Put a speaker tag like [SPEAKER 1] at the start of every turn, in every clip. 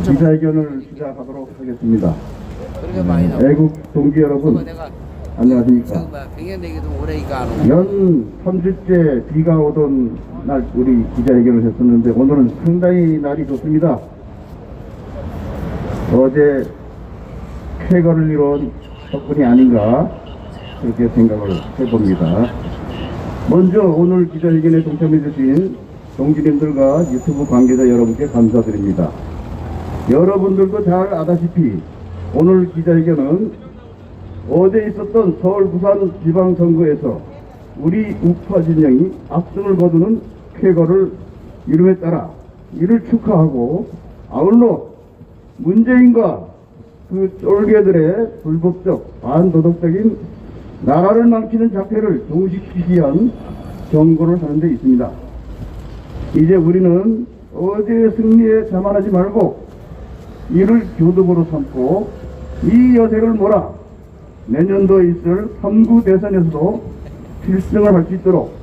[SPEAKER 1] 기자회견을 시작하도록 하겠습니다.
[SPEAKER 2] 그렇게 많이 나오고.
[SPEAKER 1] 애국 동지 여러분, 안녕하십니까. 연 3주째 비가 오던 날 우리 기자회견을 했었는데 오늘은 상당히 날이 좋습니다. 어제 쾌거를 이룬 덕분이 아닌가 그렇게 생각을 해봅니다. 먼저 오늘 기자회견에 동참해 주신 동지님들과 유튜브 관계자 여러분께 감사드립니다. 여러분들도 잘 아다시피 오늘 기자회견은 어제 있었던 서울 부산 지방선거에서 우리 우파 진영이 압승을 거두는 쾌거를 이름에 따라 이를 축하하고 아울러 문재인과 그 쫄개들의 불법적 반도덕적인 나라를 망치는 작태를 종식시키기 위한 경고를 하는 데 있습니다. 이제 우리는 어제의 승리에 자만하지 말고 이를 교독으로 삼고 이 여세를 몰아 내년도에 있을 3구 대선에서도 필승을 할 수 있도록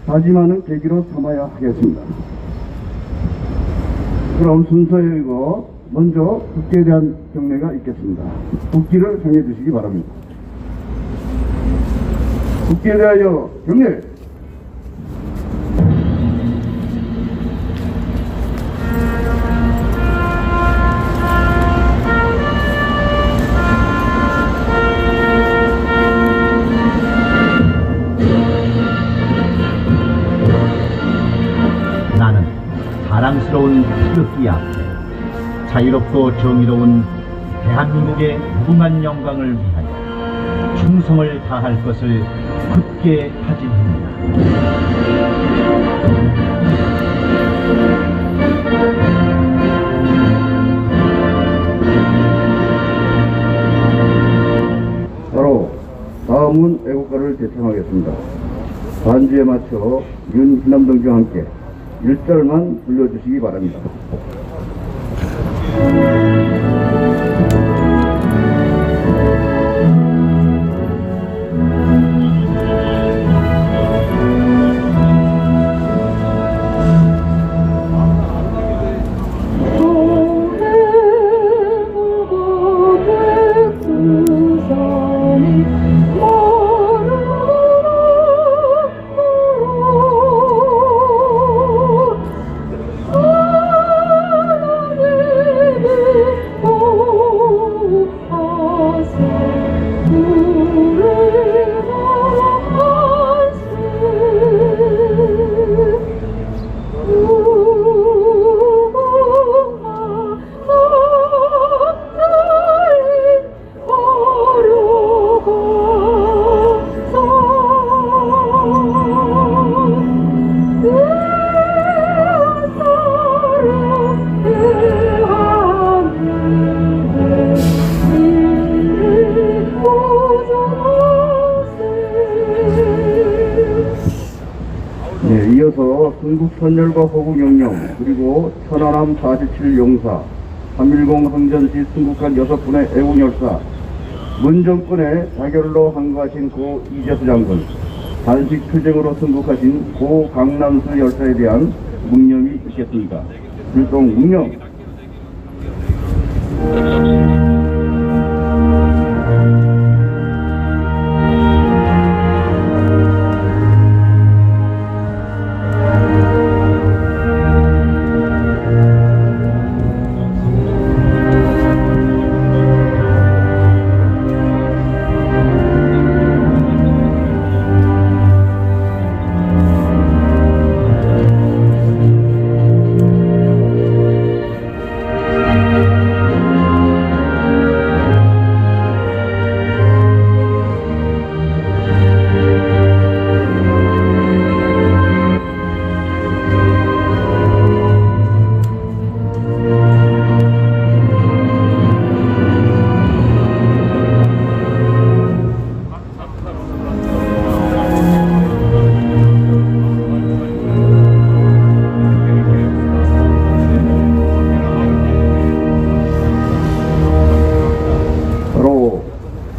[SPEAKER 1] 다짐하는 계기로 삼아야 하겠습니다. 그럼 순서에 의거 먼저 국기에 대한 경례가 있겠습니다. 국기를 향해 주시기 바랍니다. 국기에 대하여 경례!
[SPEAKER 3] 나는 사랑스러운 태극기 앞에 자유롭고 정의로운 대한민국의 무궁한 영광을 위하여 충성을 다할 것을 굳게 다짐합니다.
[SPEAKER 1] 바로 다음은 애국가를 제청하겠습니다. 반주에 맞춰 윤희남동지와 함께 1절만 불러주시기 바랍니다. 이어서 순국선열과 호국영령 그리고 천안함 47 용사 3.10 항전시 순국한 6분의 애국열사 문정권의 자결로 항거하신 고 이재수 장군 단식 투쟁으로 순국하신 고 강남수 열사에 대한 묵념이 있겠습니다. 일동 묵념.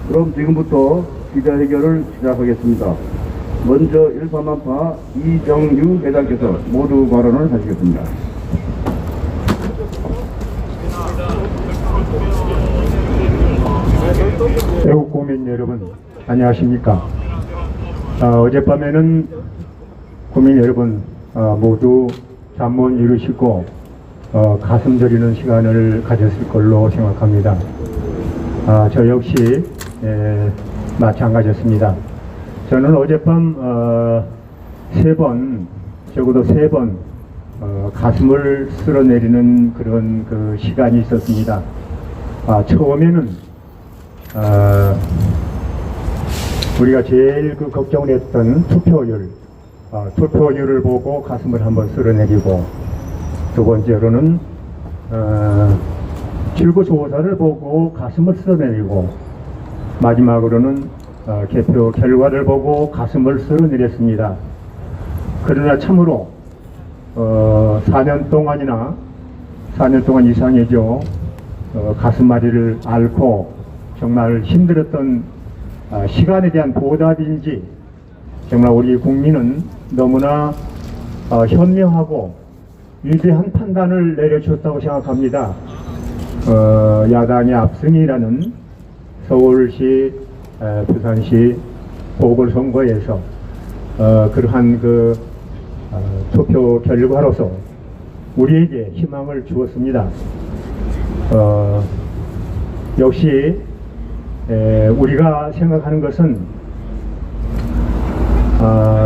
[SPEAKER 1] 그럼 지금부터 기자회견을 시작하겠습니다. 먼저 일파만파 이정유 회장께서 모두 발언을 하시겠습니다.
[SPEAKER 2] 애국 국민 여러분, 안녕하십니까? 어젯밤에는 국민 여러분 모두 잠 못 이루시고 가슴 저리는 시간을 가졌을 걸로 생각합니다. 저 역시 마찬가지였습니다. 저는 어젯밤 적어도 세 번 가슴을 쓸어내리는 그런 그 시간이 있었습니다. 처음에는 우리가 제일 그 걱정을 했던 투표율을 보고 가슴을 한번 쓸어내리고, 두 번째로는 출구조사를 보고 가슴을 쓸어내리고, 마지막으로는 개표 결과를 보고 가슴을 쓸어내렸습니다. 그러나 참으로 4년 동안 이상이죠. 가슴앓이를 앓고 정말 힘들었던 시간에 대한 보답인지 정말 우리 국민은 너무나 현명하고 위대한 판단을 내려주었다고 생각합니다. 야당의 압승이라는 서울시, 부산시 보궐선거에서 그러한 그 투표 결과로서 우리에게 희망을 주었습니다. 역시 우리가 생각하는 것은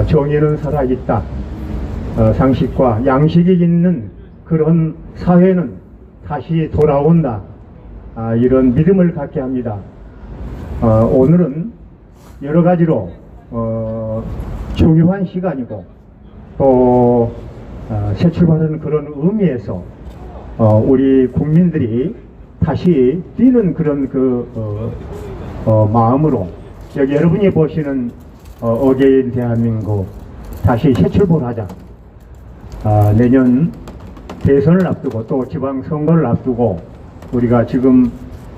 [SPEAKER 2] 정의는 살아있다, 상식과 양식이 있는 그런 사회는 다시 돌아온다, 이런 믿음을 갖게 합니다. 오늘은 여러 가지로 중요한 시간이고 또 새 출발하는 그런 의미에서 우리 국민들이 다시 뛰는 그런 마음으로 여기 여러분이 보시는 어게인 대한민국 다시 새 출발하자. 내년 대선을 앞두고 또 지방선거를 앞두고 우리가 지금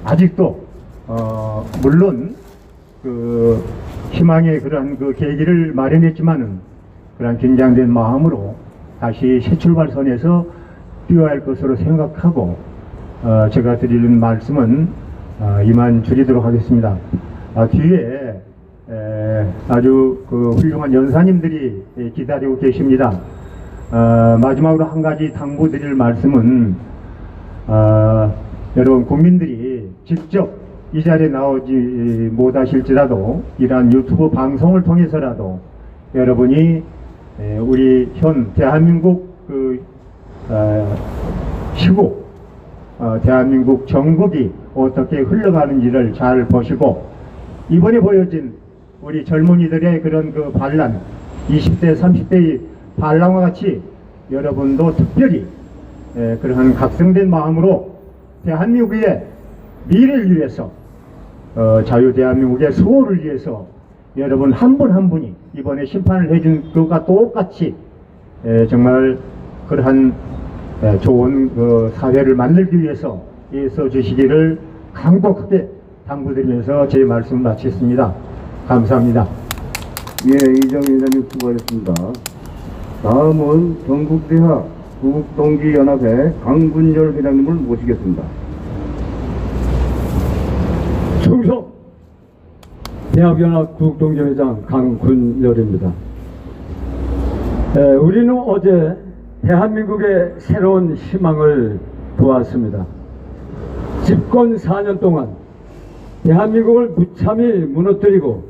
[SPEAKER 2] 아직도 물론 그 희망의 그런 그 계기를 마련했지만은 그런 긴장된 마음으로 다시 새 출발선에서 뛰어야 할 것으로 생각하고 제가 드리는 말씀은 이만 줄이도록 하겠습니다. 뒤에 아주 그 훌륭한 연사님들이 기다리고 계십니다. 마지막으로 한 가지 당부드릴 말씀은 여러분 국민들이 직접 이 자리에 나오지 못하실지라도 이러한 유튜브 방송을 통해서라도 여러분이 우리 현 대한민국 시국 대한민국 전국이 어떻게 흘러가는지를 잘 보시고 이번에 보여진 우리 젊은이들의 그런 그 반란 20대 30대의 반란과 같이 여러분도 특별히 그러한 각성된 마음으로 대한민국의 미래를 위해서 자유 대한민국의 수호를 위해서 여러분 한 분 한 분이 이번에 심판을 해준 것과 똑같이 정말 그러한 좋은 그 사회를 만들기 위해서 애써 주시기를 간곡하게 당부드리면서 제 말씀을 마치겠습니다. 감사합니다.
[SPEAKER 1] 예, 이정희 회장님 수고하셨습니다. 다음은 전국대학 구국동기연합회 강군열 회장님을 모시겠습니다.
[SPEAKER 4] 충성 대학연합 구국동기회장 강군열입니다. 우리는 어제 대한민국의 새로운 희망을 보았습니다. 집권 4년 동안 대한민국을 무참히 무너뜨리고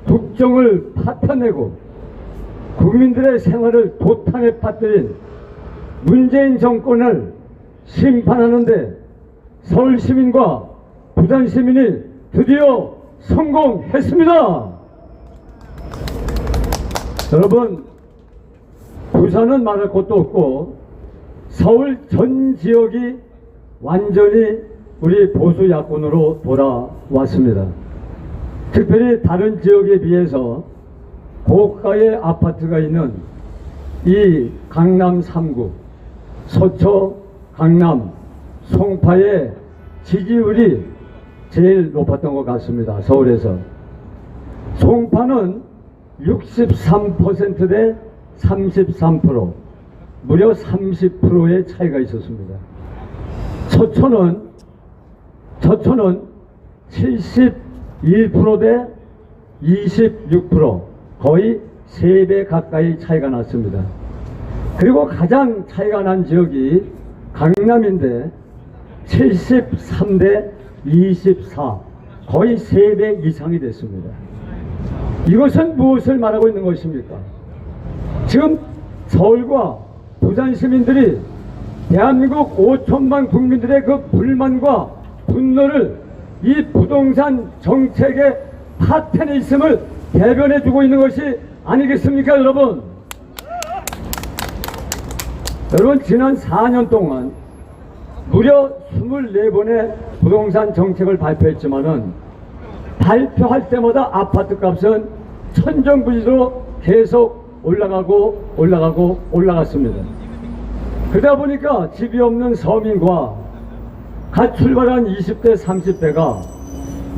[SPEAKER 4] 국정을 파탄내고 국민들의 생활을 도탄에 빠뜨린 문재인 정권을 심판하는데 서울 시민과 부산 시민이 드디어 성공했습니다. 여러분, 부산은 말할 것도 없고 서울 전 지역이 완전히 우리 보수 야권으로 돌아왔습니다. 특별히 다른 지역에 비해서 고가의 아파트가 있는 이 강남 3구, 서초, 강남, 송파의 지지율이 제일 높았던 것 같습니다. 서울에서. 송파는 63% 대 33%, 무려 30%의 차이가 있었습니다. 서초는 71% 대 26%, 거의 3배 가까이 차이가 났습니다. 그리고 가장 차이가 난 지역이 강남인데 73대 24, 거의 3배 이상이 됐습니다. 이것은 무엇을 말하고 있는 것입니까? 지금 서울과 부산 시민들이 대한민국 5천만 국민들의 그 불만과 분노를 이 부동산 정책의 파편에 있음을 대변해 주고 있는 것이 아니겠습니까, 여러분? 여러분, 지난 4년 동안 무려 24번의 부동산 정책을 발표했지만은 발표할 때마다 아파트 값은 천정부지로 계속 올라갔습니다. 그러다 보니까 집이 없는 서민과 갓 출발한 20대, 30대가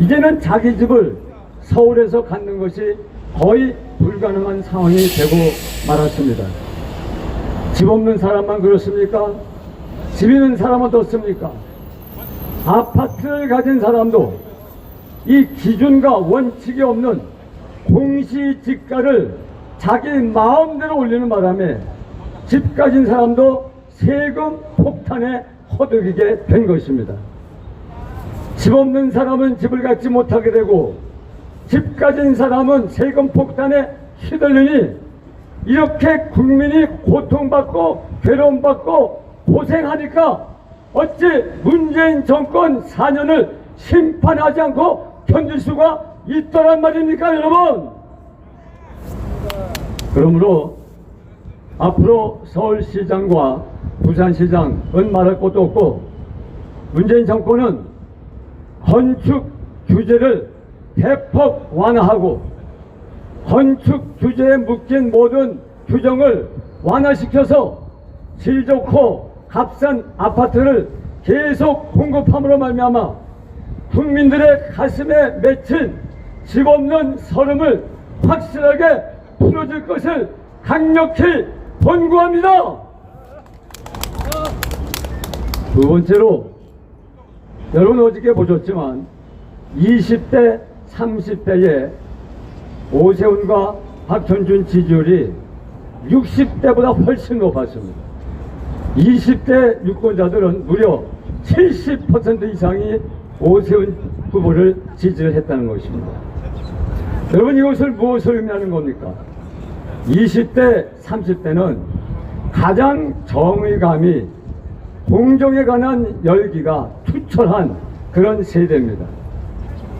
[SPEAKER 4] 이제는 자기 집을 서울에서 갖는 것이 거의 불가능한 상황이 되고 말았습니다. 집 없는 사람만 그렇습니까? 집 있는 사람은 어떻습니까? 아파트를 가진 사람도 이 기준과 원칙이 없는 공시지가를 자기 마음대로 올리는 바람에 집 가진 사람도 세금 폭탄에 허덕이게 된 것입니다. 집 없는 사람은 집을 갖지 못하게 되고 집 가진 사람은 세금 폭탄에 휘둘리니 이렇게 국민이 고통받고 괴로움받고 고생하니까 어찌 문재인 정권 4년을 심판하지 않고 견딜 수가 있더란 말입니까, 여러분? 그러므로 앞으로 서울시장과 부산시장은 말할 것도 없고 문재인 정권은 건축 규제를 대폭 완화하고 건축 규제에 묶인 모든 규정을 완화시켜서 질 좋고 값싼 아파트를 계속 공급함으로 말미암아 국민들의 가슴에 맺힌 집 없는 서름을 확실하게 풀어줄 것을 강력히 권고합니다. 두 번째로, 여러분 어저께 보셨지만 20대 30대의 오세훈과 박현준 지지율이 60대보다 훨씬 높았습니다. 20대 유권자들은 무려 70% 이상이 오세훈 후보를 지지를 했다는 것입니다. 여러분, 이것을 무엇을 의미하는 겁니까? 20대 30대는 가장 정의감이 공정에 관한 열기가 투철한 그런 세대입니다.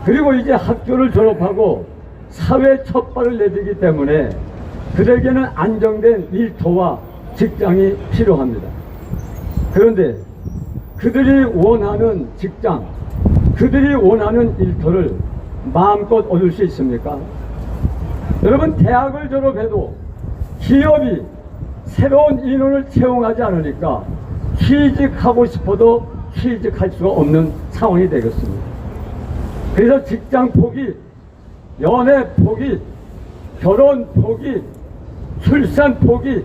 [SPEAKER 4] 그리고 이제 학교를 졸업하고 사회 첫 발을 내딛기 때문에 그들에게는 안정된 일터와 직장이 필요합니다. 그런데 그들이 원하는 직장, 그들이 원하는 일터를 마음껏 얻을 수 있습니까? 여러분, 대학을 졸업해도 기업이 새로운 인원을 채용하지 않으니까 취직하고 싶어도 취직할 수가 없는 상황이 되겠습니다. 그래서 직장 포기, 연애 포기, 결혼 포기, 출산 포기,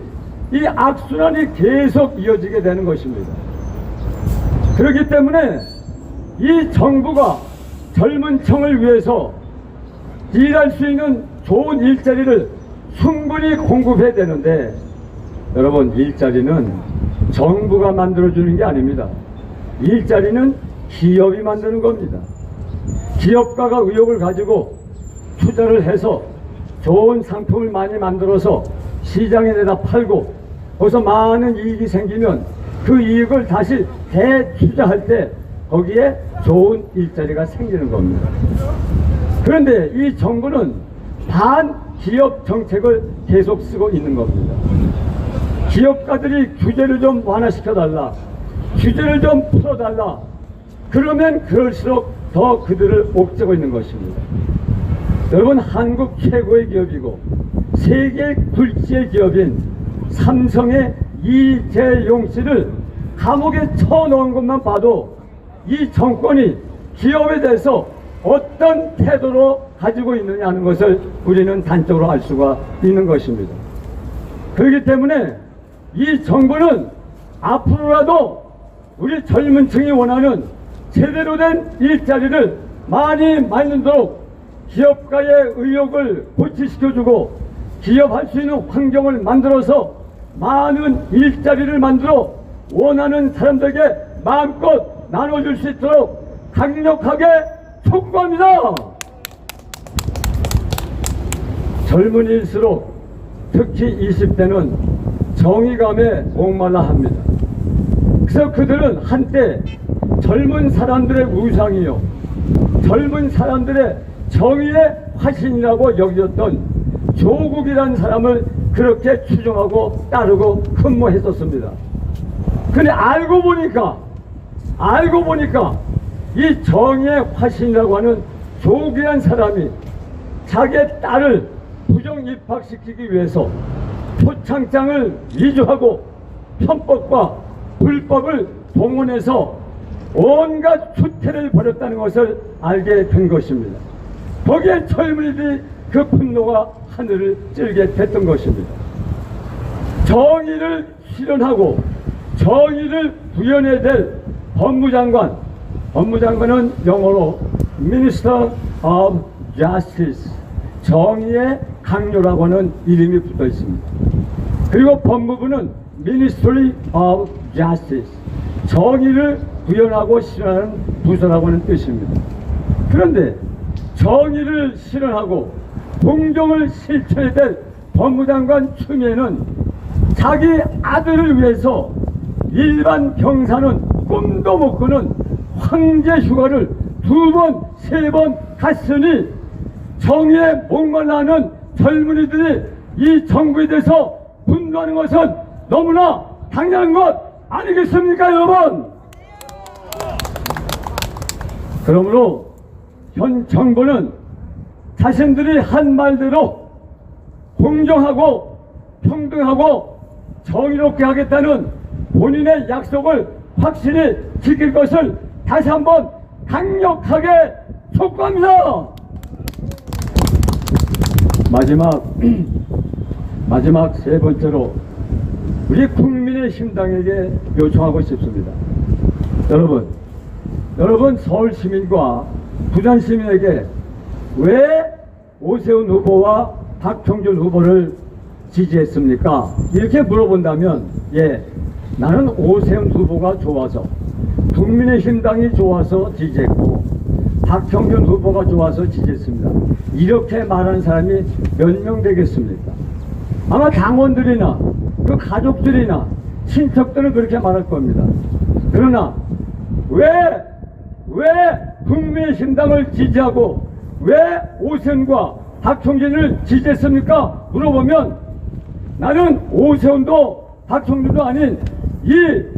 [SPEAKER 4] 이 악순환이 계속 이어지게 되는 것입니다. 그렇기 때문에 이 정부가 젊은 층을 위해서 일할 수 있는 좋은 일자리를 충분히 공급해야 되는데, 여러분, 일자리는 정부가 만들어주는 게 아닙니다. 일자리는 기업이 만드는 겁니다. 기업가가 의욕을 가지고 투자를 해서 좋은 상품을 많이 만들어서 시장에 내다 팔고 거기서 많은 이익이 생기면 그 이익을 다시 대투자할 때 거기에 좋은 일자리가 생기는 겁니다. 그런데 이 정부는 반기업 정책을 계속 쓰고 있는 겁니다. 기업가들이 규제를 좀 완화시켜달라, 규제를 좀 풀어달라, 그러면 그럴수록 더 그들을 옥죄고 있는 것입니다. 여러분, 한국 최고의 기업이고 세계 굴지의 기업인 삼성의 이재용 씨를 감옥에 쳐넣은 것만 봐도 이 정권이 기업에 대해서 어떤 태도로 가지고 있느냐 하는 것을 우리는 단적으로 알 수가 있는 것입니다. 그렇기 때문에 이 정부는 앞으로라도 우리 젊은 층이 원하는 제대로 된 일자리를 많이 많도록 기업가의 의욕을 고취시켜주고 기업할 수 있는 환경을 만들어서 많은 일자리를 만들어 원하는 사람들에게 마음껏 나눠줄 수 있도록 강력하게 촉구합니다. 젊은이일수록 특히 20대는 정의감에 목말라 합니다. 그래서 그들은 한때 젊은 사람들의 우상이요, 젊은 사람들의 정의의 화신이라고 여겨졌던 조국이라는 사람을 그렇게 추종하고 따르고 흠모했었습니다. 근데 알고 보니까 이 정의의 화신이라고 하는 조국이라는 사람이 자기의 딸을 부정 입학시키기 위해서 표창장을 위조하고 편법과 불법을 동원해서 온갖 추태를 벌였다는 것을 알게 된 것입니다. 거기에 젊은이들이 그 분노가 하늘을 찔게 됐던 것입니다. 정의를 실현하고 정의를 구현해야 될 법무장관은 영어로 Minister of Justice, 정의의 강요라고 하는 이름이 붙어 있습니다. 그리고 법무부는 Ministry of Justice, 정의를 구현하고 실현하는 부서라고 하는 뜻입니다. 그런데 정의를 실현하고 공정을 실천해야 될 법무장관 추미애는 자기 아들을 위해서 일반 병사는 꿈도 못 꾸는 황제 휴가를 2번, 3번 갔으니 정의에 목말라하는 젊은이들이 이 정부에 대해서 분노하는 것은 너무나 당연한 것 아니겠습니까, 여러분? 그러므로 현 정부는 자신들이 한 말대로 공정하고 평등하고 정의롭게 하겠다는 본인의 약속을 확실히 지킬 것을 다시 한번 강력하게 촉구합니다. 마지막 세 번째로 우리 국민의힘당에게 요청하고 싶습니다. 여러분 서울 시민과 부산 시민에게 왜 오세훈 후보와 박형준 후보를 지지했습니까? 이렇게 물어본다면 나는 오세훈 후보가 좋아서, 국민의힘당이 좋아서 지지했고 박형준 후보가 좋아서 지지했습니다. 이렇게 말하는 사람이 몇 명 되겠습니까? 아마 당원들이나 그 가족들이나 친척들은 그렇게 말할 겁니다. 그러나 왜 국민의힘당을 지지하고 왜 오세훈과 박형준을 지지했습니까? 물어보면 나는 오세훈도 박형준도 아닌 이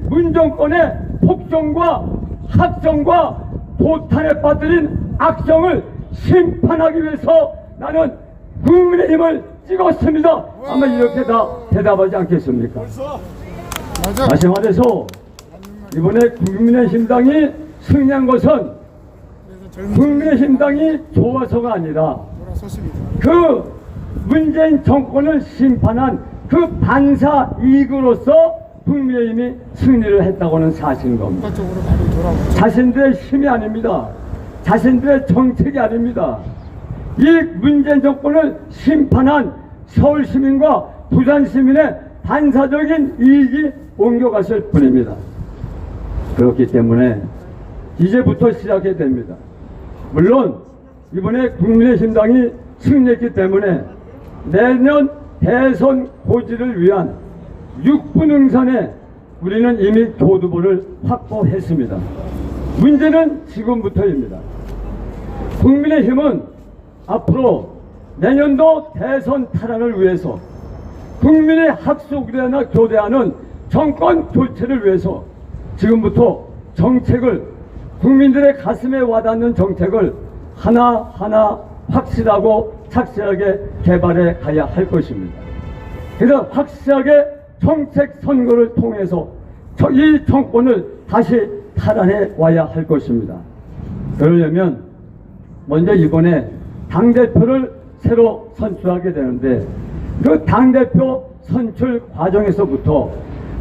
[SPEAKER 4] 문정권의 폭정과 학정과 도탄에 빠뜨린 악정을 심판하기 위해서 나는 국민의힘을 찍었습니다. 아마 이렇게 다 대답하지 않겠습니까? 다시 말해서 이번에 국민의힘당이 승리한 것은 국민의힘당이 좋아서가 아니라 그 문재인 정권을 심판한 그 반사 이익으로서 국민의힘이 승리를 했다고 하는 사실인 겁니다. 자신들의 힘이 아닙니다. 자신들의 정책이 아닙니다. 이 문재인 정권을 심판한 서울 시민과 부산 시민의 반사적인 이익이 옮겨갔을 뿐입니다. 그렇기 때문에 이제부터 시작해야 됩니다. 물론 이번에 국민의힘당이 승리했기 때문에 내년 대선 고지를 위한 6분 응선에 우리는 이미 교두보를 확보했습니다. 문제는 지금부터입니다. 국민의힘은 앞으로 내년도 대선 탈환을 위해서 국민의 학속이나 교대하는 정권 교체를 위해서 지금부터 정책을, 국민들의 가슴에 와닿는 정책을 하나하나 확실하고 착실하게 개발해 가야 할 것입니다. 그래서 확실하게 정책 선거를 통해서 이 정권을 다시 탈환해 와야 할 것입니다. 그러려면 먼저 이번에 당대표를 새로 선출하게 되는데 그 당대표 선출 과정에서부터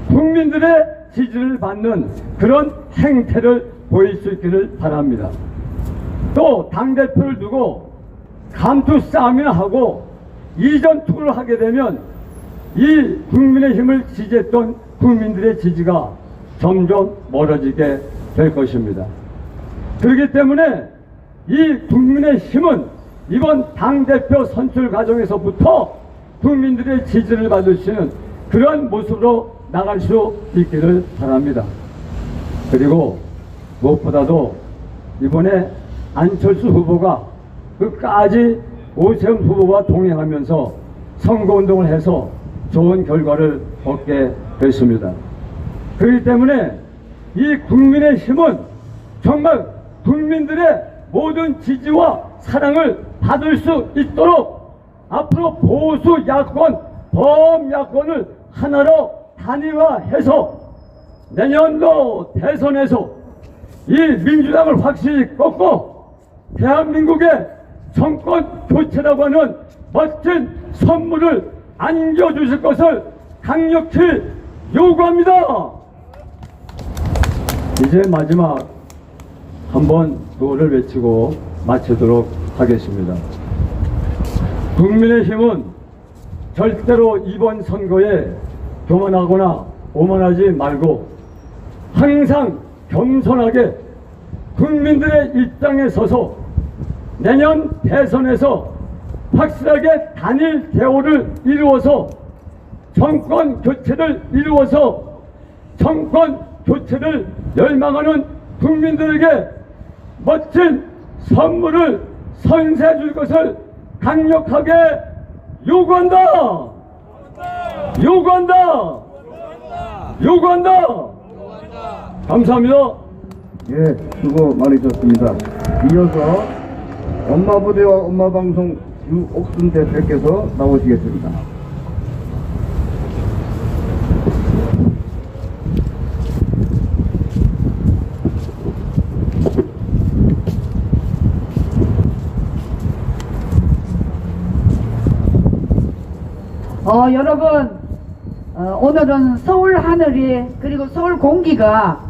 [SPEAKER 4] 국민들의 지지를 받는 그런 행태를 보일 수 있기를 바랍니다. 또 당대표를 두고 감투 싸움이나 하고 이전 투구를 하게 되면 이 국민의힘을 지지했던 국민들의 지지가 점점 멀어지게 될 것입니다. 그렇기 때문에 이 국민의힘은 이번 당대표 선출 과정에서부터 국민들의 지지를 받을 수 있는 그런 모습으로 나갈 수 있기를 바랍니다. 그리고 무엇보다도 이번에 안철수 후보가 끝까지 오세훈 후보와 동행하면서 선거운동을 해서 좋은 결과를 얻게 됐습니다. 그렇기 때문에 이 국민의힘은 정말 국민들의 모든 지지와 사랑을 받을 수 있도록 앞으로 보수 야권, 범야권을 하나로 단일화해서 내년도 대선에서 이 민주당을 확실히 꺾고 대한민국의 정권 교체라고 하는 멋진 선물을 안겨주실 것을 강력히 요구합니다. 이제 마지막 한번 구호를 외치고 마치도록 하겠습니다. 국민의힘은 절대로 이번 선거에 교만하거나 오만하지 말고 항상 겸손하게 국민들의 입장에 서서 내년 대선에서 확실하게 단일 대우를 이루어서 정권 교체를 이루어서 정권 교체를 열망하는 국민들에게 멋진 선물을 선사해 줄 것을 강력하게 요구한다. 요구한다. 요구한다. 감사합니다.
[SPEAKER 1] 예, 수고 많으셨습니다. 이어서 엄마부대와 엄마방송 유옥순 대표께서 나오시겠습니다.
[SPEAKER 5] 여러분, 오늘은 서울 하늘이 그리고 서울 공기가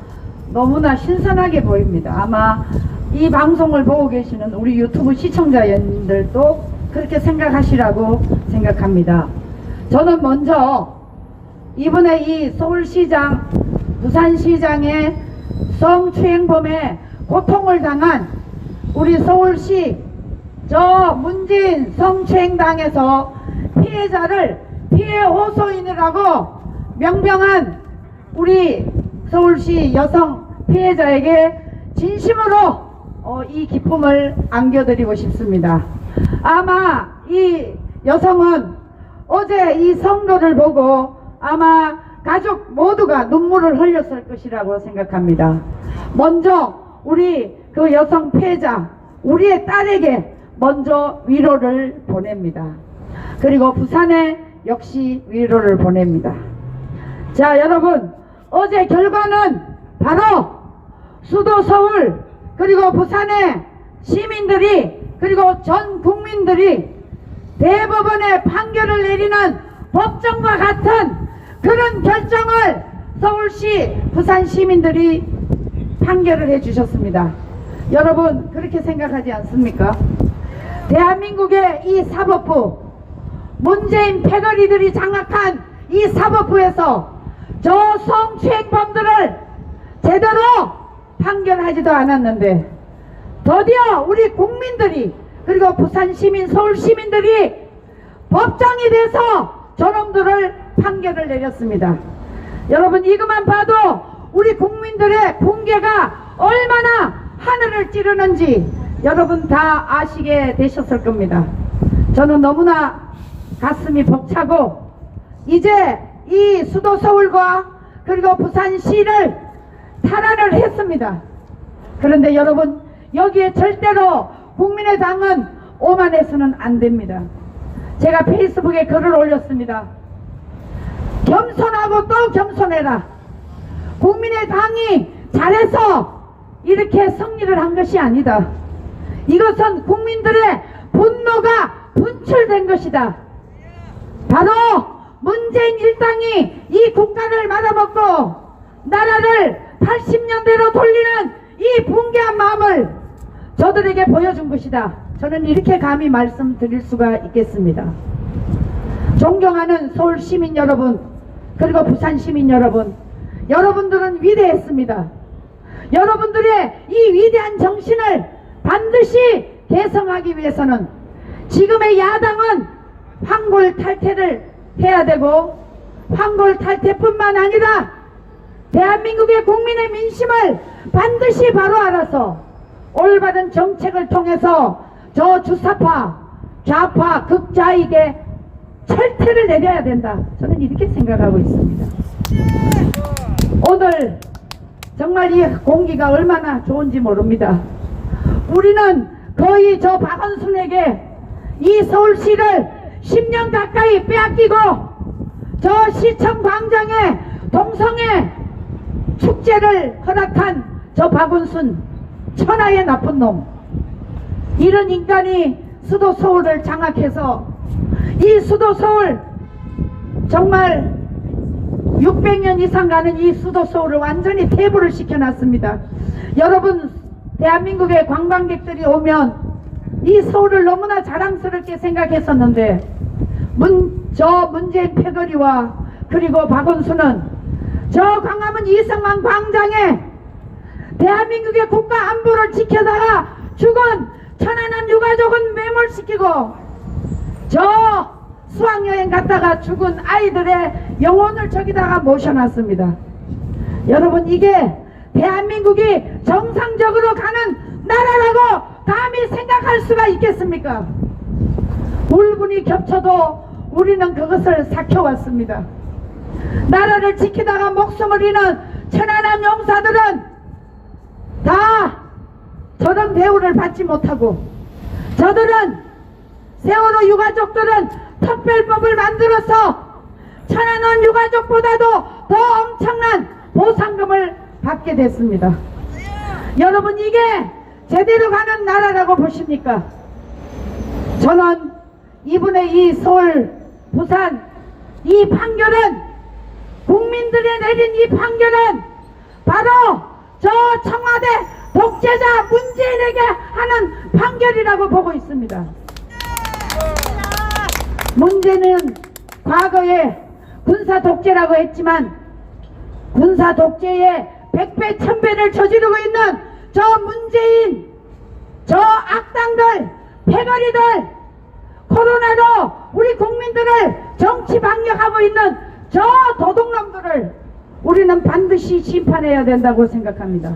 [SPEAKER 5] 너무나 신선하게 보입니다. 아마 이 방송을 보고 계시는 우리 유튜브 시청자 여러분들도 그렇게 생각하시라고 생각합니다. 저는 먼저 이번에 이 서울시장, 부산시장의 성추행범에 고통을 당한 우리 서울시 저 문재인 성추행당해서 피해자를 피해 호소인이라고 명명한 우리 서울시 여성 피해자에게 진심으로 이 기쁨을 안겨드리고 싶습니다. 아마 이 여성은 어제 이 선거를 보고 아마 가족 모두가 눈물을 흘렸을 것이라고 생각합니다. 먼저 우리 그 여성 피해자 우리의 딸에게 먼저 위로를 보냅니다. 그리고 부산에 역시 위로를 보냅니다. 자, 여러분, 어제 결과는 바로 수도 서울 그리고 부산의 시민들이 그리고 전 국민들이 대법원의 판결을 내리는 법정과 같은 그런 결정을 서울시 부산 시민들이 판결을 해주셨습니다. 여러분 그렇게 생각하지 않습니까? 대한민국의 이 사법부 문재인 패거리들이 장악한 이 사법부에서 저 성추행범들을 제대로 판결하지도 않았는데 드디어 우리 국민들이 그리고 부산 시민, 서울 시민들이 법정이 돼서 저놈들을 판결을 내렸습니다. 여러분 이것만 봐도 우리 국민들의 분개가 얼마나 하늘을 찌르는지 여러분 다 아시게 되셨을 겁니다. 저는 너무나 가슴이 벅차고 이제 이 수도 서울과 그리고 부산시를 탈환을 했습니다. 그런데 여러분 여기에 절대로 국민의당은 오만해서는 안 됩니다. 제가 페이스북에 글을 올렸습니다. 겸손하고 또 겸손해라. 국민의당이 잘해서 이렇게 승리를 한 것이 아니다. 이것은 국민들의 분노가 분출된 것이다. 바로 문재인 일당이 이 국가를 말아먹고 나라를 80년대로 돌리는 이 붕괴한 마음을 저들에게 보여준 것이다. 저는 이렇게 감히 말씀드릴 수가 있겠습니다. 존경하는 서울 시민 여러분, 그리고 부산 시민 여러분, 여러분들은 위대했습니다. 여러분들의 이 위대한 정신을 반드시 개성하기 위해서는 지금의 야당은 황골탈퇴를 해야 되고, 황골탈퇴뿐만 아니라 대한민국의 국민의 민심을 반드시 바로 알아서 올바른 정책을 통해서 저 주사파, 좌파, 극좌익에 철퇴를 내려야 된다. 저는 이렇게 생각하고 있습니다. 오늘 정말 이 공기가 얼마나 좋은지 모릅니다. 우리는 거의 저 박원순에게 이 서울시를 10년 가까이 빼앗기고 저 시청 광장에 동성애 축제를 허락한 저 박원순, 천하의 나쁜 놈, 이런 인간이 수도 서울을 장악해서 이 수도 서울, 정말 600년 이상 가는 이 수도 서울을 완전히 폐부를 시켜놨습니다. 여러분, 대한민국의 관광객들이 오면 이 서울을 너무나 자랑스럽게 생각했었는데 저 문재인 패거리와 그리고 박원순은 저 광화문 이승만 광장에 대한민국의 국가 안보를 지켜다가 죽은 천안함 유가족은 매몰시키고 저 수학여행 갔다가 죽은 아이들의 영혼을 저기다가 모셔놨습니다. 여러분, 이게 대한민국이 정상적으로 가는 나라라고 감히 생각할 수가 있겠습니까? 울분이 겹쳐도 우리는 그것을 삭혀왔습니다. 나라를 지키다가 목숨을 잃은 천안함 용사들은 다 저런 대우를 받지 못하고, 저들은 세월호 유가족들은 특별법을 만들어서 천안함 유가족보다도 더 엄청난 보상금을 받게 됐습니다. 여러분, 이게 제대로 가는 나라라고 보십니까? 저는 이번에 이 서울, 부산 이 판결은, 국민들이 내린 이 판결은 바로 저 청와대 독재자 문재인에게 하는 판결이라고 보고 있습니다. 문제는 과거에 군사 독재라고 했지만 군사 독재의 100배 1000배를 저지르고 있는 저 문재인, 저 악당들, 패거리들, 코로나로 우리 국민들을 정치 방역하고 있는 저 도둑놈들을 우리는 반드시 심판해야 된다고 생각합니다.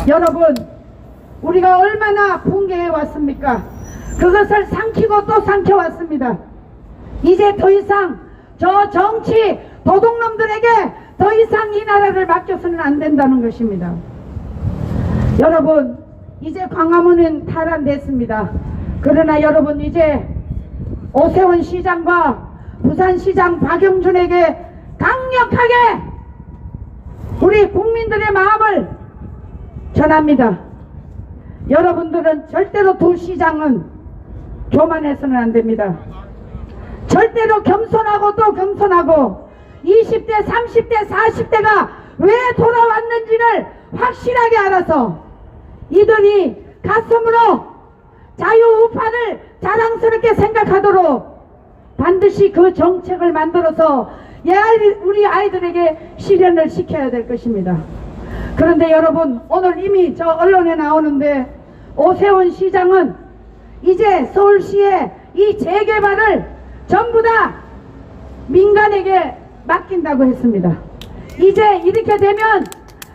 [SPEAKER 5] 여러분, 우리가 얼마나 붕괴해 왔습니까? 그것을 삼키고 또 삼켜왔습니다. 이제 더 이상 저 정치 도둑놈들에게 더 이상 이 나라를 맡겨서는 안 된다는 것입니다. 여러분, 이제 광화문은 탈환됐습니다. 그러나 여러분, 이제 오세훈 시장과 부산시장 박영준에게 강력하게 우리 국민들의 마음을 전합니다. 여러분들은 절대로 두 시장은 교만해서는 안 됩니다. 절대로 겸손하고 또 겸손하고 20대, 30대, 40대가 왜 돌아왔는지를 확실하게 알아서 이들이 가슴으로 자유우파를 자랑스럽게 생각하도록 반드시 그 정책을 만들어서 우리 아이들에게 실현을 시켜야 될 것입니다. 그런데 여러분, 오늘 이미 저 언론에 나오는데 오세훈 시장은 이제 서울시의 이 재개발을 전부 다 민간에게 맡긴다고 했습니다. 이제 이렇게 되면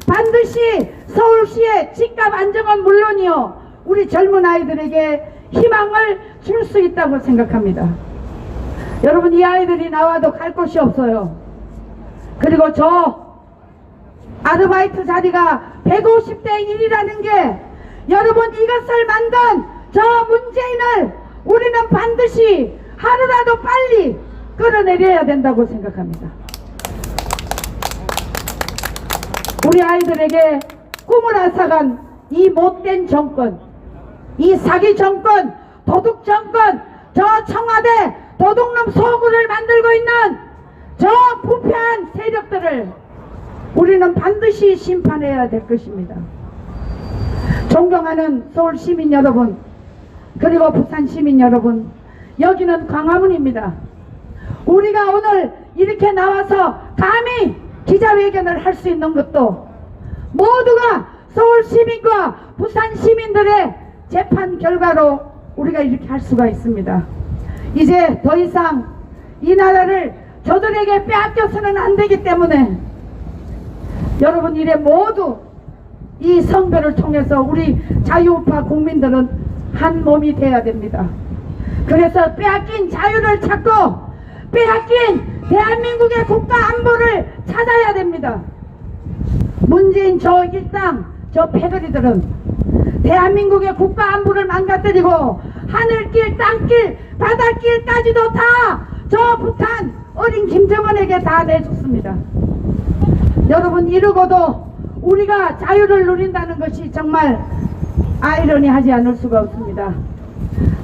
[SPEAKER 5] 반드시 서울시의 집값 안정은 물론이요, 우리 젊은 아이들에게 희망을 줄 수 있다고 생각합니다. 여러분, 이 아이들이 나와도 갈 곳이 없어요. 그리고 저 아르바이트 자리가 150대 1이라는 게, 여러분, 이것을 만든 저 문재인을 우리는 반드시 하루라도 빨리 끌어내려야 된다고 생각합니다. 우리 아이들에게 꿈을 앗아간 이 못된 정권, 이 사기 정권, 도둑 정권, 저 청와대 도둑놈 소굴을 만들고 있는 저 부패한 세력들을 우리는 반드시 심판해야 될 것입니다. 존경하는 서울 시민 여러분, 그리고 부산 시민 여러분, 여기는 광화문입니다. 우리가 오늘 이렇게 나와서 감히 기자회견을 할 수 있는 것도 모두가 서울 시민과 부산 시민들의 재판 결과로 우리가 이렇게 할 수가 있습니다. 이제 더 이상 이 나라를 저들에게 빼앗겨서는 안 되기 때문에 여러분 이래 모두 이 선거를 통해서 우리 자유우파 국민들은 한 몸이 돼야 됩니다. 그래서 빼앗긴 자유를 찾고 빼앗긴 대한민국의 국가 안보를 찾아야 됩니다. 문재인 저 일당 저 패거리들은 대한민국의 국가 안보를 망가뜨리고 하늘길 땅길 바닷길까지도 다 저 북한 어린 김정은에게 다 내줬습니다. 여러분 이러고도 우리가 자유를 누린다는 것이 정말 아이러니하지 않을 수가 없습니다.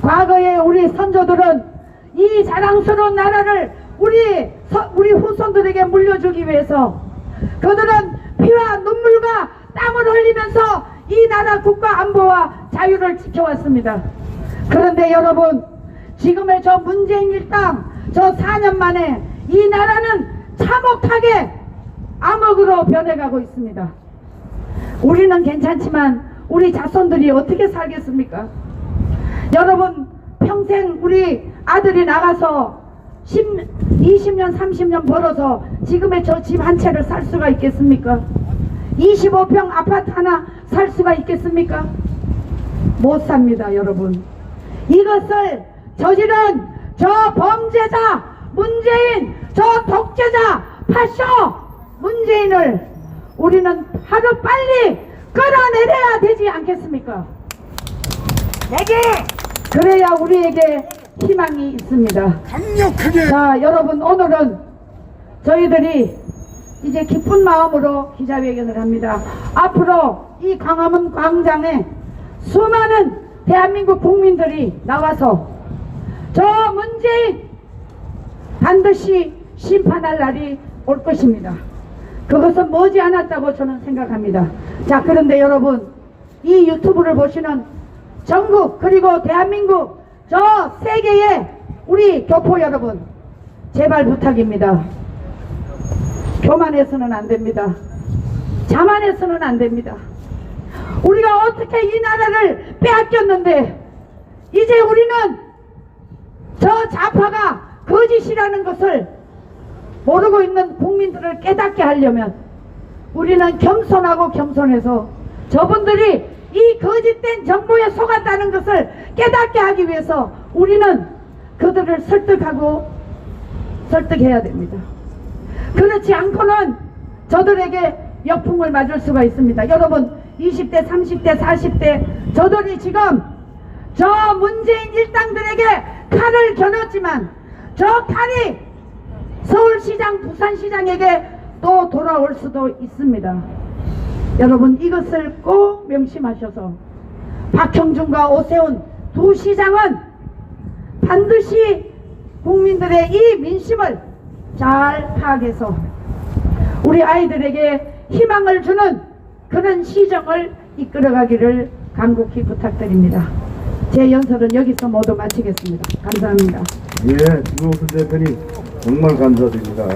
[SPEAKER 5] 과거에 우리 선조들은 이 자랑스러운 나라를 우리 후손들에게 물려주기 위해서 그들은 피와 눈물과 땀을 흘리면서 이 나라 국가 안보와 자유를 지켜왔습니다. 그런데 여러분 지금의 저 문재인 일당 저 4년 만에 이 나라는 참혹하게 암흑으로 변해가고 있습니다. 우리는 괜찮지만 우리 자손들이 어떻게 살겠습니까? 여러분 평생 우리 아들이 나가서 20년 30년 벌어서 지금의 저 집 한 채를 살 수가 있겠습니까? 25평 아파트 하나 살 수가 있겠습니까? 못 삽니다. 여러분 이것을 저지른 저 범죄자 문재인 저 독재자 파쇼 문재인을 우리는 하루빨리 끌어내려야 되지 않겠습니까? 그래야 우리에게 희망이 있습니다.
[SPEAKER 6] 강력하게.
[SPEAKER 5] 자 여러분 오늘은 저희들이 이제 기쁜 마음으로 기자회견을 합니다. 앞으로 이 광화문 광장에 수많은 대한민국 국민들이 나와서 저 문재인 반드시 심판할 날이 올 것입니다. 그것은 머지않았다고 저는 생각합니다. 자 그런데 여러분 이 유튜브를 보시는 전국 그리고 대한민국 저 세계의 우리 교포 여러분 제발 부탁입니다. 교만해서는 안 됩니다. 자만해서는 안 됩니다. 우리가 어떻게 이 나라를 빼앗겼는데 이제 우리는 저 좌파가 거짓이라는 것을 모르고 있는 국민들을 깨닫게 하려면 우리는 겸손하고 겸손해서 저분들이 이 거짓된 정보에 속았다는 것을 깨닫게 하기 위해서 우리는 그들을 설득해야 됩니다. 그렇지 않고는 저들에게 역풍을 맞을 수가 있습니다. 여러분 20대 30대 40대 저들이 지금 저 문재인 일당들에게 칼을 겨눴지만 저 칼이 서울시장 부산시장에게 또 돌아올 수도 있습니다. 여러분 이것을 꼭 명심하셔서 박형준과 오세훈 두 시장은 반드시 국민들의 이 민심을 잘 파악해서 우리 아이들에게 희망을 주는 그런 시정을 이끌어가기를 간곡히 부탁드립니다. 제 연설은 여기서 모두 마치겠습니다. 감사합니다.
[SPEAKER 1] 예, 김용순 대표님 정말 감사드립니다.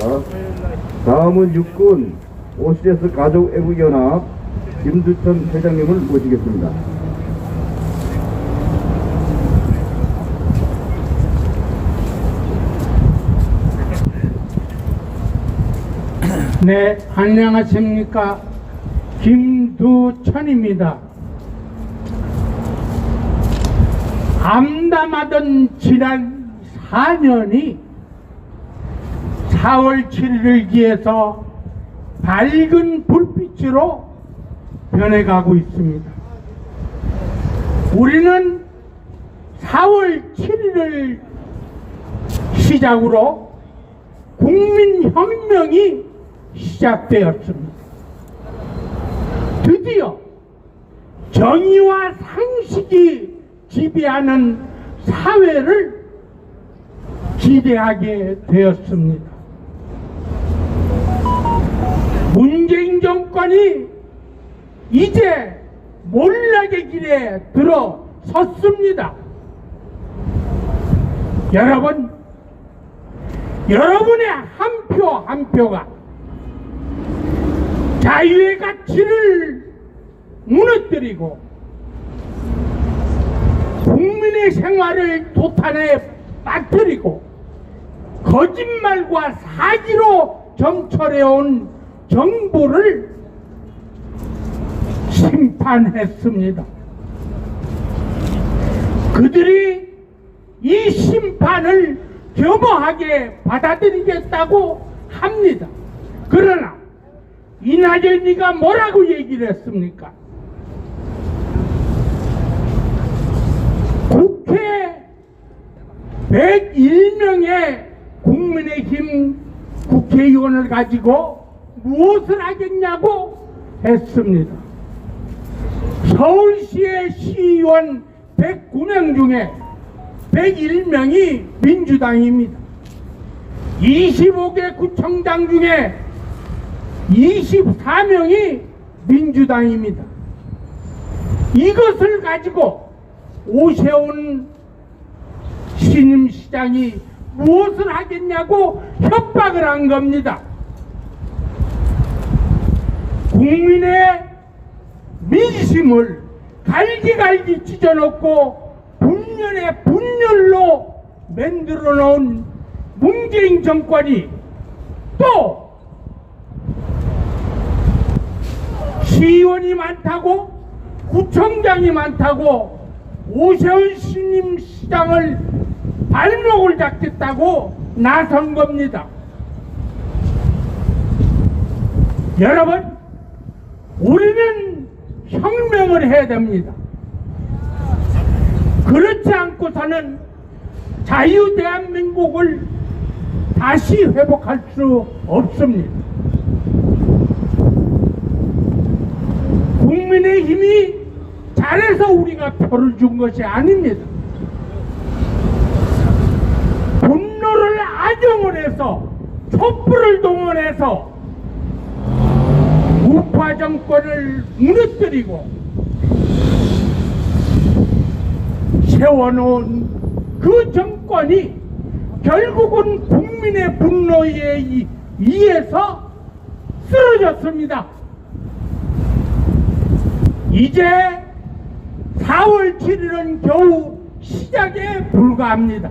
[SPEAKER 1] 다음은 육군 OCS 가족애국연합 김두천 회장님을 모시겠습니다.
[SPEAKER 6] 네, 안녕하십니까. 김두천입니다. 암담하던 지난 4년이 4월 7일을 기해서 밝은 불빛으로 변해가고 있습니다. 우리는 4월 7일을 시작으로 국민혁명이 시작되었습니다. 드디어 정의와 상식이 지배하는 사회를 기대하게 되었습니다. 문재인 정권이 이제 몰락의 길에 들어섰습니다. 여러분, 여러분의 한 표 한 표가 자유의 가치를 무너뜨리고 국민의 생활을 도탄에 빠뜨리고 거짓말과 사기로 점철해온 정부를 심판했습니다. 그들이 이 심판을 겸허하게 받아들이겠다고 합니다. 그러나 이낙연이가 뭐라고 얘기를 했습니까? 국회 101명의 국민의힘 국회의원을 가지고 무엇을 하겠냐고 했습니다. 서울시의 시의원 109명 중에 101명이 민주당입니다. 25개 구청장 중에 24명이 민주당입니다. 이것을 가지고 오세훈 신임시장이 무엇을 하겠냐고 협박을 한 겁니다. 국민의 민심을 갈기갈기 찢어놓고 분열의 분열로 만들어 놓은 문재인 정권이 또 시의원이 많다고 구청장이 많다고 오세훈 신임시장을 발목을 잡겠다고 나선 겁니다. 여러분, 우리는 혁명을 해야 됩니다. 그렇지 않고서는 자유 대한민국을 다시 회복할 수 없습니다. 국민의힘이 잘해서 우리가 표를 준 것이 아닙니다. 분노를 악용을 해서 촛불을 동원해서 우파 정권을 무너뜨리고 세워놓은 그 정권이 결국은 국민의 분노에 의해서 쓰러졌습니다. 이제 4월 7일은 겨우 시작에 불과합니다.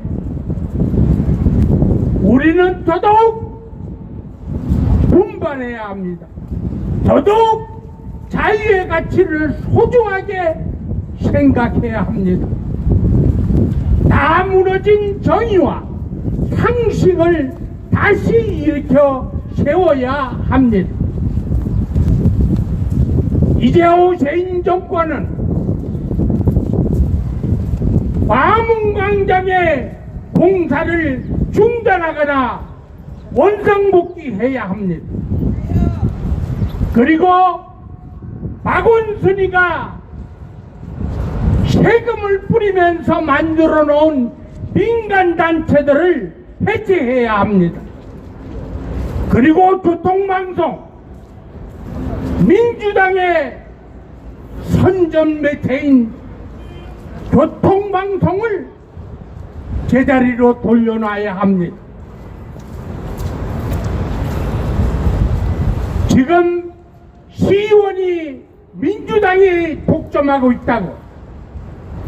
[SPEAKER 6] 우리는 더더욱 분발해야 합니다. 더더욱 자유의 가치를 소중하게 생각해야 합니다. 다 무너진 정의와 상식을 다시 일으켜 세워야 합니다. 이재호 정권은 광화문광장의 공사를 중단하거나 원상복귀해야 합니다. 그리고 박원순이가 세금을 뿌리면서 만들어 놓은 민간단체들을 해체해야 합니다. 그리고 교통방송, 민주당의 선전 매체인 교통방송을 제자리로 돌려놔야 합니다. 지금 시의원이 민주당이 독점하고 있다고,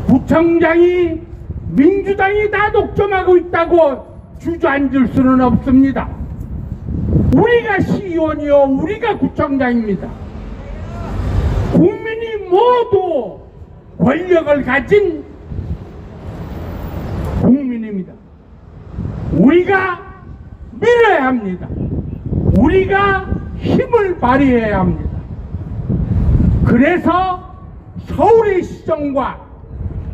[SPEAKER 6] 구청장이 민주당이 다 독점하고 있다고 주저앉을 수는 없습니다. 우리가 시의원이요, 우리가 구청장입니다. 국민이 모두 권력을 가진 국민입니다. 우리가 밀어야 합니다. 우리가 힘을 발휘해야 합니다. 그래서 서울의 시정과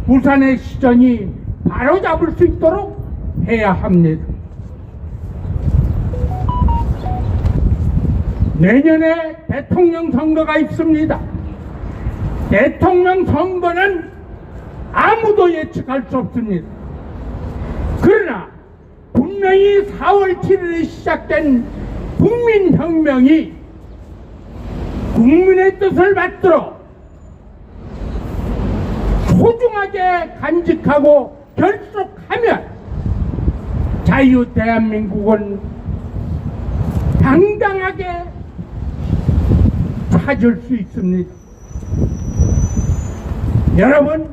[SPEAKER 6] 부산의 시정이 바로잡을 수 있도록 해야 합니다. 내년에 대통령 선거가 있습니다. 대통령 선거는 아무도 예측할 수 없습니다. 그러나 분명히 4월 7일에 시작된 국민혁명이 국민의 뜻을 받들어 마음속에 간직하고 결속하면 자유 대한민국은 당당하게 찾을 수 있습니다. 여러분,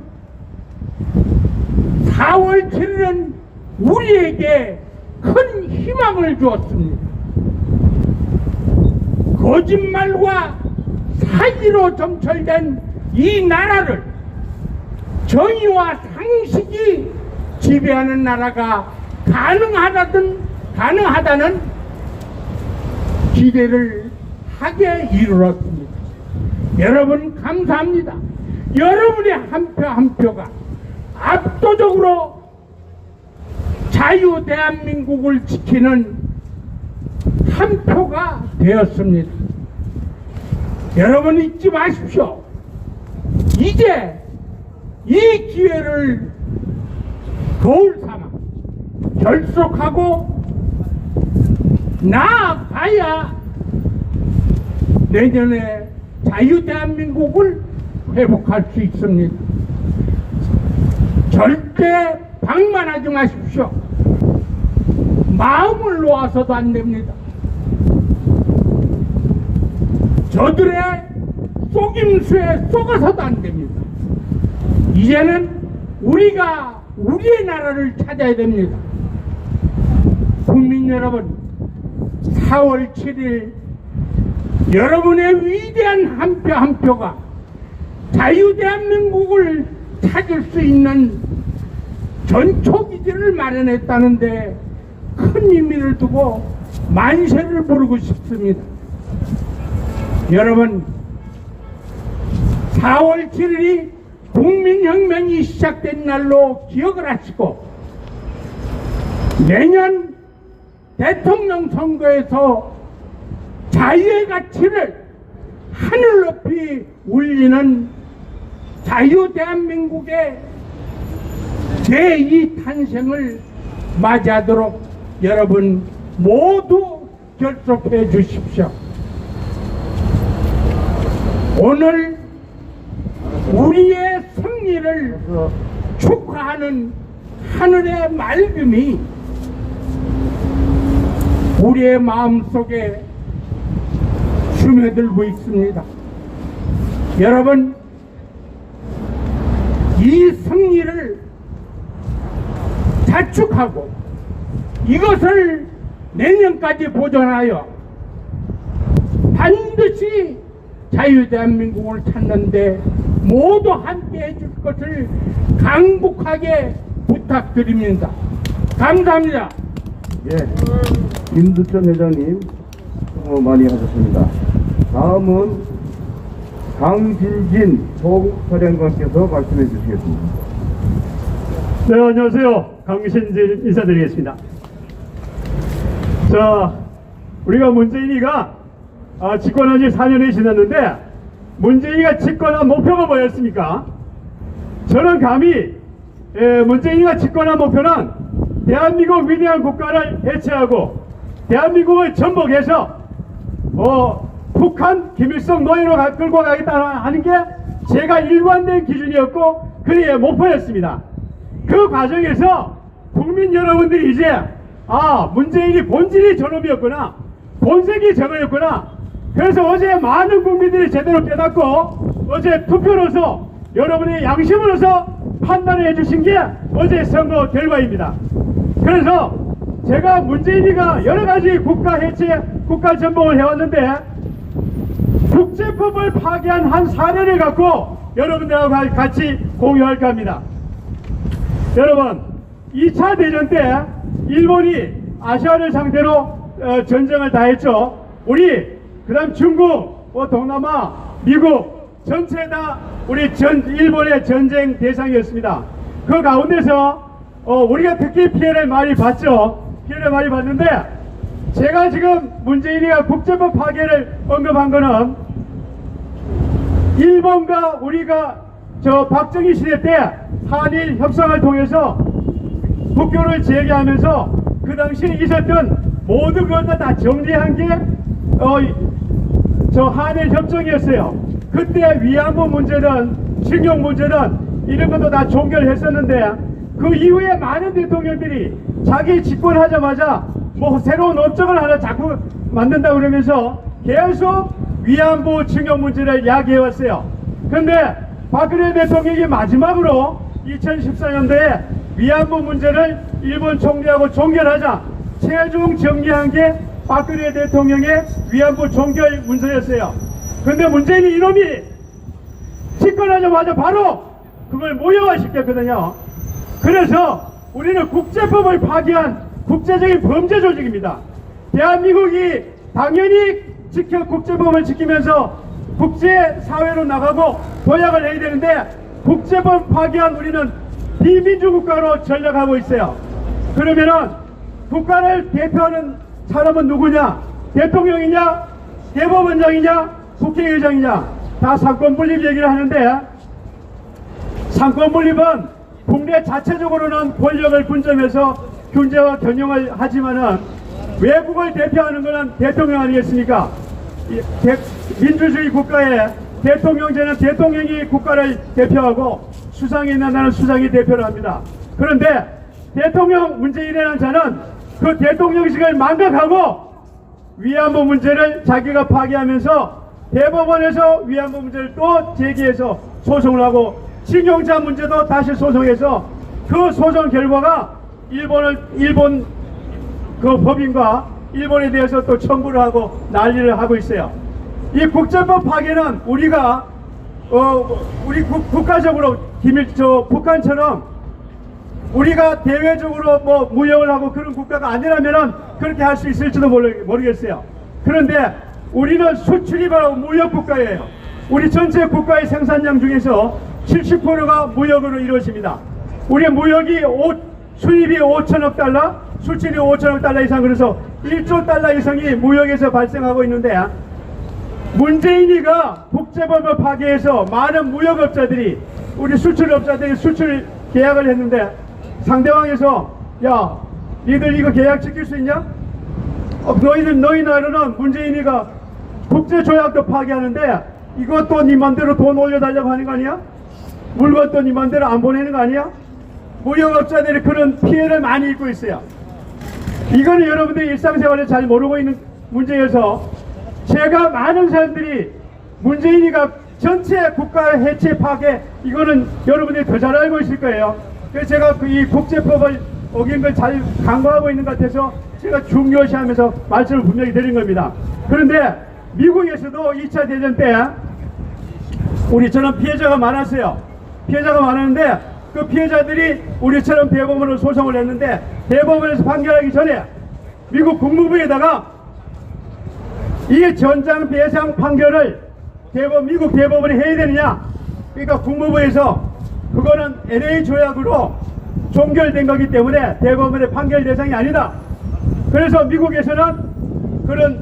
[SPEAKER 6] 4월 7일은 우리에게 큰 희망을 주었습니다. 거짓말과 사기로 점철된 이 나라를 정의와 상식이 지배하는 나라가 가능하다는 기대를 하게 이르렀습니다. 여러분 감사합니다. 여러분의 한 표 한 표가 압도적으로 자유 대한민국을 지키는 한 표가 되었습니다. 여러분 잊지 마십시오. 이제 이 기회를 거울 삼아 결속하고 나아가야 내년에 자유 대한민국을 회복할 수 있습니다. 절대 방만하지 마십시오. 마음을 놓아서도 안 됩니다. 저들의 속임수에 속아서도 안 됩니다. 이제는 우리가 우리의 나라를 찾아야 됩니다. 국민 여러분, 4월 7일 여러분의 위대한 한 표 한 표가 자유 대한민국을 찾을 수 있는 전초기지를 마련했다는데 큰 의미를 두고 만세를 부르고 싶습니다. 여러분, 4월 7일이 국민혁명이 시작된 날로 기억을 하시고 내년 대통령 선거에서 자유의 가치를 하늘 높이 울리는 자유 대한민국의 제2 탄생을 맞이하도록 여러분 모두 결속해 주십시오. 오늘 우리의 승리를 축하하는 하늘의 맑음이 우리의 마음속에 스며들고 있습니다. 여러분, 이 승리를 자축하고 이것을 내년까지 보존하여 반드시 자유대한민국을 찾는데 모두 함께 해줄 것을 강국하게 부탁드립니다. 감사합니다.
[SPEAKER 1] 예, 김두천 회장님 수고 많이 하셨습니다. 다음은 강진진 서울사령관께서 말씀해 주시겠습니다.
[SPEAKER 2] 네, 안녕하세요. 강신진 인사드리겠습니다. 자, 우리가 문재인이가 집권한 지 4년이 지났는데 문재인이가 집권한 목표가 뭐였습니까? 저는 감히 문재인이가 집권한 목표는 대한민국 위대한 국가를 해체하고 대한민국을 전복해서 북한 김일성 노예로 끌고 가겠다 하는 게 제가 일관된 기준이었고 그의 목표였습니다. 그 과정에서 국민 여러분들이 이제 문재인이 본질이 저놈이었구나, 본색이 저거였구나. 그래서 어제 많은 국민들이 제대로 깨닫고 어제 투표로서 여러분의 양심으로서 판단을 해주신 게 어제 선거 결과입니다. 그래서 제가 문재인이가 여러가지 국가 해체, 국가 전복을 해왔는데 국제법을 파기한 한 사례를 갖고 여러분들하고 같이 공유할까 합니다. 여러분, 2차 대전 때 일본이 아시아를 상대로 전쟁을 다 했죠. 우리 그 다음 중국, 동남아, 미국 전체 다 우리 일본의 전쟁 대상이었습니다. 그 가운데서 우리가 특히 피해를 많이 봤죠. 피해를 많이 봤는데 제가 지금 문재인이가 국제법 파괴를 언급한 거는 일본과 우리가 박정희 시대 때 한일 협상을 통해서 국교를 재개하면서 그 당시에 있었던 모든 것을 다 정리한 게 한일 협정이었어요. 그때 위안부 문제든 징용 문제든 이런 것도 다 종결했었는데 그 이후에 많은 대통령들이 자기 집권하자마자 뭐 새로운 업적을 하나 자꾸 만든다고 그러면서 계속 위안부 증여 문제를 야기해왔어요. 그런데 박근혜 대통령이 마지막으로 2014년도에 위안부 문제를 일본 총리하고 종결하자 최종 정리한 게 박근혜 대통령의 위안부 종결 문서였어요. 그런데 문재인이 이놈이 집권하자마자 바로 그걸 무효화시켰거든요. 그래서 우리는 국제법을 파기한 국제적인 범죄 조직입니다. 대한민국이 당연히 국제법을 지키면서 국제사회로 나가고 도약을 해야 되는데 국제법 파기한 우리는 비민주국가로 전락하고 있어요. 그러면은 국가를 대표하는 사람은 누구냐? 대통령이냐? 대법원장이냐? 국회의장이냐? 다 상권분립 얘기를 하는데 상권분립은 국내 자체적으로는 권력을 분점해서 균제와 경영을 하지만은 외국을 대표하는 것은 대통령 아니겠습니까? 민주주의 국가의 대통령제는 대통령이 국가를 대표하고 수상이 있는 나라는 수상이 대표를 합니다. 그런데 대통령 문재인이라는 자는 그 대통령직을 망각하고 위안부 문제를 자기가 파기하면서 대법원에서 위안부 문제를 또 제기해서 소송을 하고 징용자 문제도 다시 소송해서 그 소송 결과가 일본 그 법인과 일본에 대해서 또 청구를 하고 난리를 하고 있어요. 이 국제법 파기는 우리가 우리 국가적으로 북한처럼 우리가 대외적으로 뭐 무역을 하고 그런 국가가 아니라면은 그렇게 할 수 있을지도 모르겠어요. 그런데 우리는 수출이 바로 무역 국가예요. 우리 전체 국가의 생산량 중에서 70%가 무역으로 이루어집니다. 우리 무역이 수입이 5천억 달러, 수출이 5천억 달러 이상, 그래서 1조 달러 이상이 무역에서 발생하고 있는데 문재인이가 국제법을 파기해서 많은 무역업자들이 우리 수출업자들이 수출 계약을 했는데 상대방에서 야 니들 이거 계약 지킬 수 있냐? 너희 나라는 문재인이가 국제조약도 파기하는데 이것도 니 맘대로 돈 올려달라고 하는 거 아니야? 물건도 니 맘대로 안 보내는 거 아니야? 무역업자들이 그런 피해를 많이 입고 있어요. 이거는 여러분들이 일상생활에 잘 모르고 있는 문제여서 제가 많은 사람들이 문재인이가 전체 국가 해체 파괴 이거는 여러분들이 더 잘 알고 있을 거예요. 그래서 제가 이 국제법을 어긴 걸 잘 강구하고 있는 것 같아서 제가 중요시하면서 말씀을 분명히 드린 겁니다. 그런데 미국에서도 2차 대전 때 우리처럼 피해자가 많았어요. 피해자가 많았는데 그 피해자들이 우리처럼 대법원으로 소송을 했는데 대법원에서 판결하기 전에 미국 국무부에다가 이 전장 배상 판결을 미국 대법원이 해야 되느냐? 그러니까 국무부에서 그거는 LA 조약으로 종결된 거기 때문에 대법원의 판결 대상이 아니다. 그래서 미국에서는 그런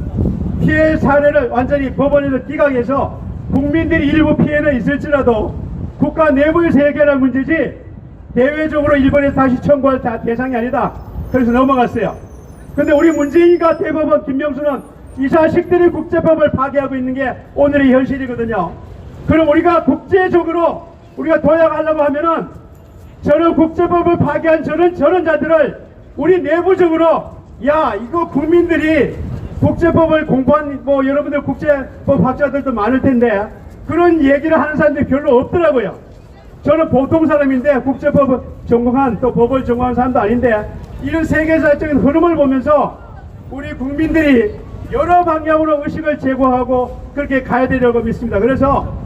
[SPEAKER 2] 피해 사례를 완전히 법원에서 기각해서 국민들이 일부 피해는 있을지라도 국가 내부에서 해결할 문제지 대외적으로 일본에 다시 청구할 대상이 아니다. 그래서 넘어갔어요. 근데 우리 문재인과 대법원 김명수는 이 자식들이 국제법을 파괴하고 있는 게 오늘의 현실이거든요. 그럼 우리가 국제적으로 우리가 도약하려고 하면은 저런 국제법을 파괴한 저런 자들을 우리 내부적으로 야 이거 국민들이 국제법을 공부한 뭐 여러분들 국제법 학자들도 많을 텐데 그런 얘기를 하는 사람들이 별로 없더라고요. 저는 보통 사람인데 국제법을 전공한 또 법을 전공한 사람도 아닌데 이런 세계사적인 흐름을 보면서 우리 국민들이 여러 방향으로 의식을 제고하고 그렇게 가야 되려고 믿습니다. 그래서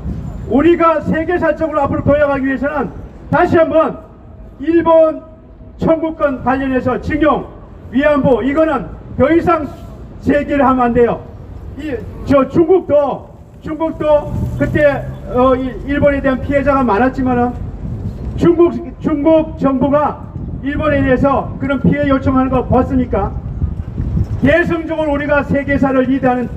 [SPEAKER 2] 우리가 세계사적으로 앞으로 도약하기 위해서는 다시 한번 일본 청구권 관련해서 징용, 위안부 이거는 더 이상 제기를 하면 안 돼요. 중국도 그때 일본에 대한 피해자가 많았지만은 중국 정부가 일본에 대해서 그런 피해 요청하는 거 봤으니까 대승적으로 우리가 세계사를 리드하는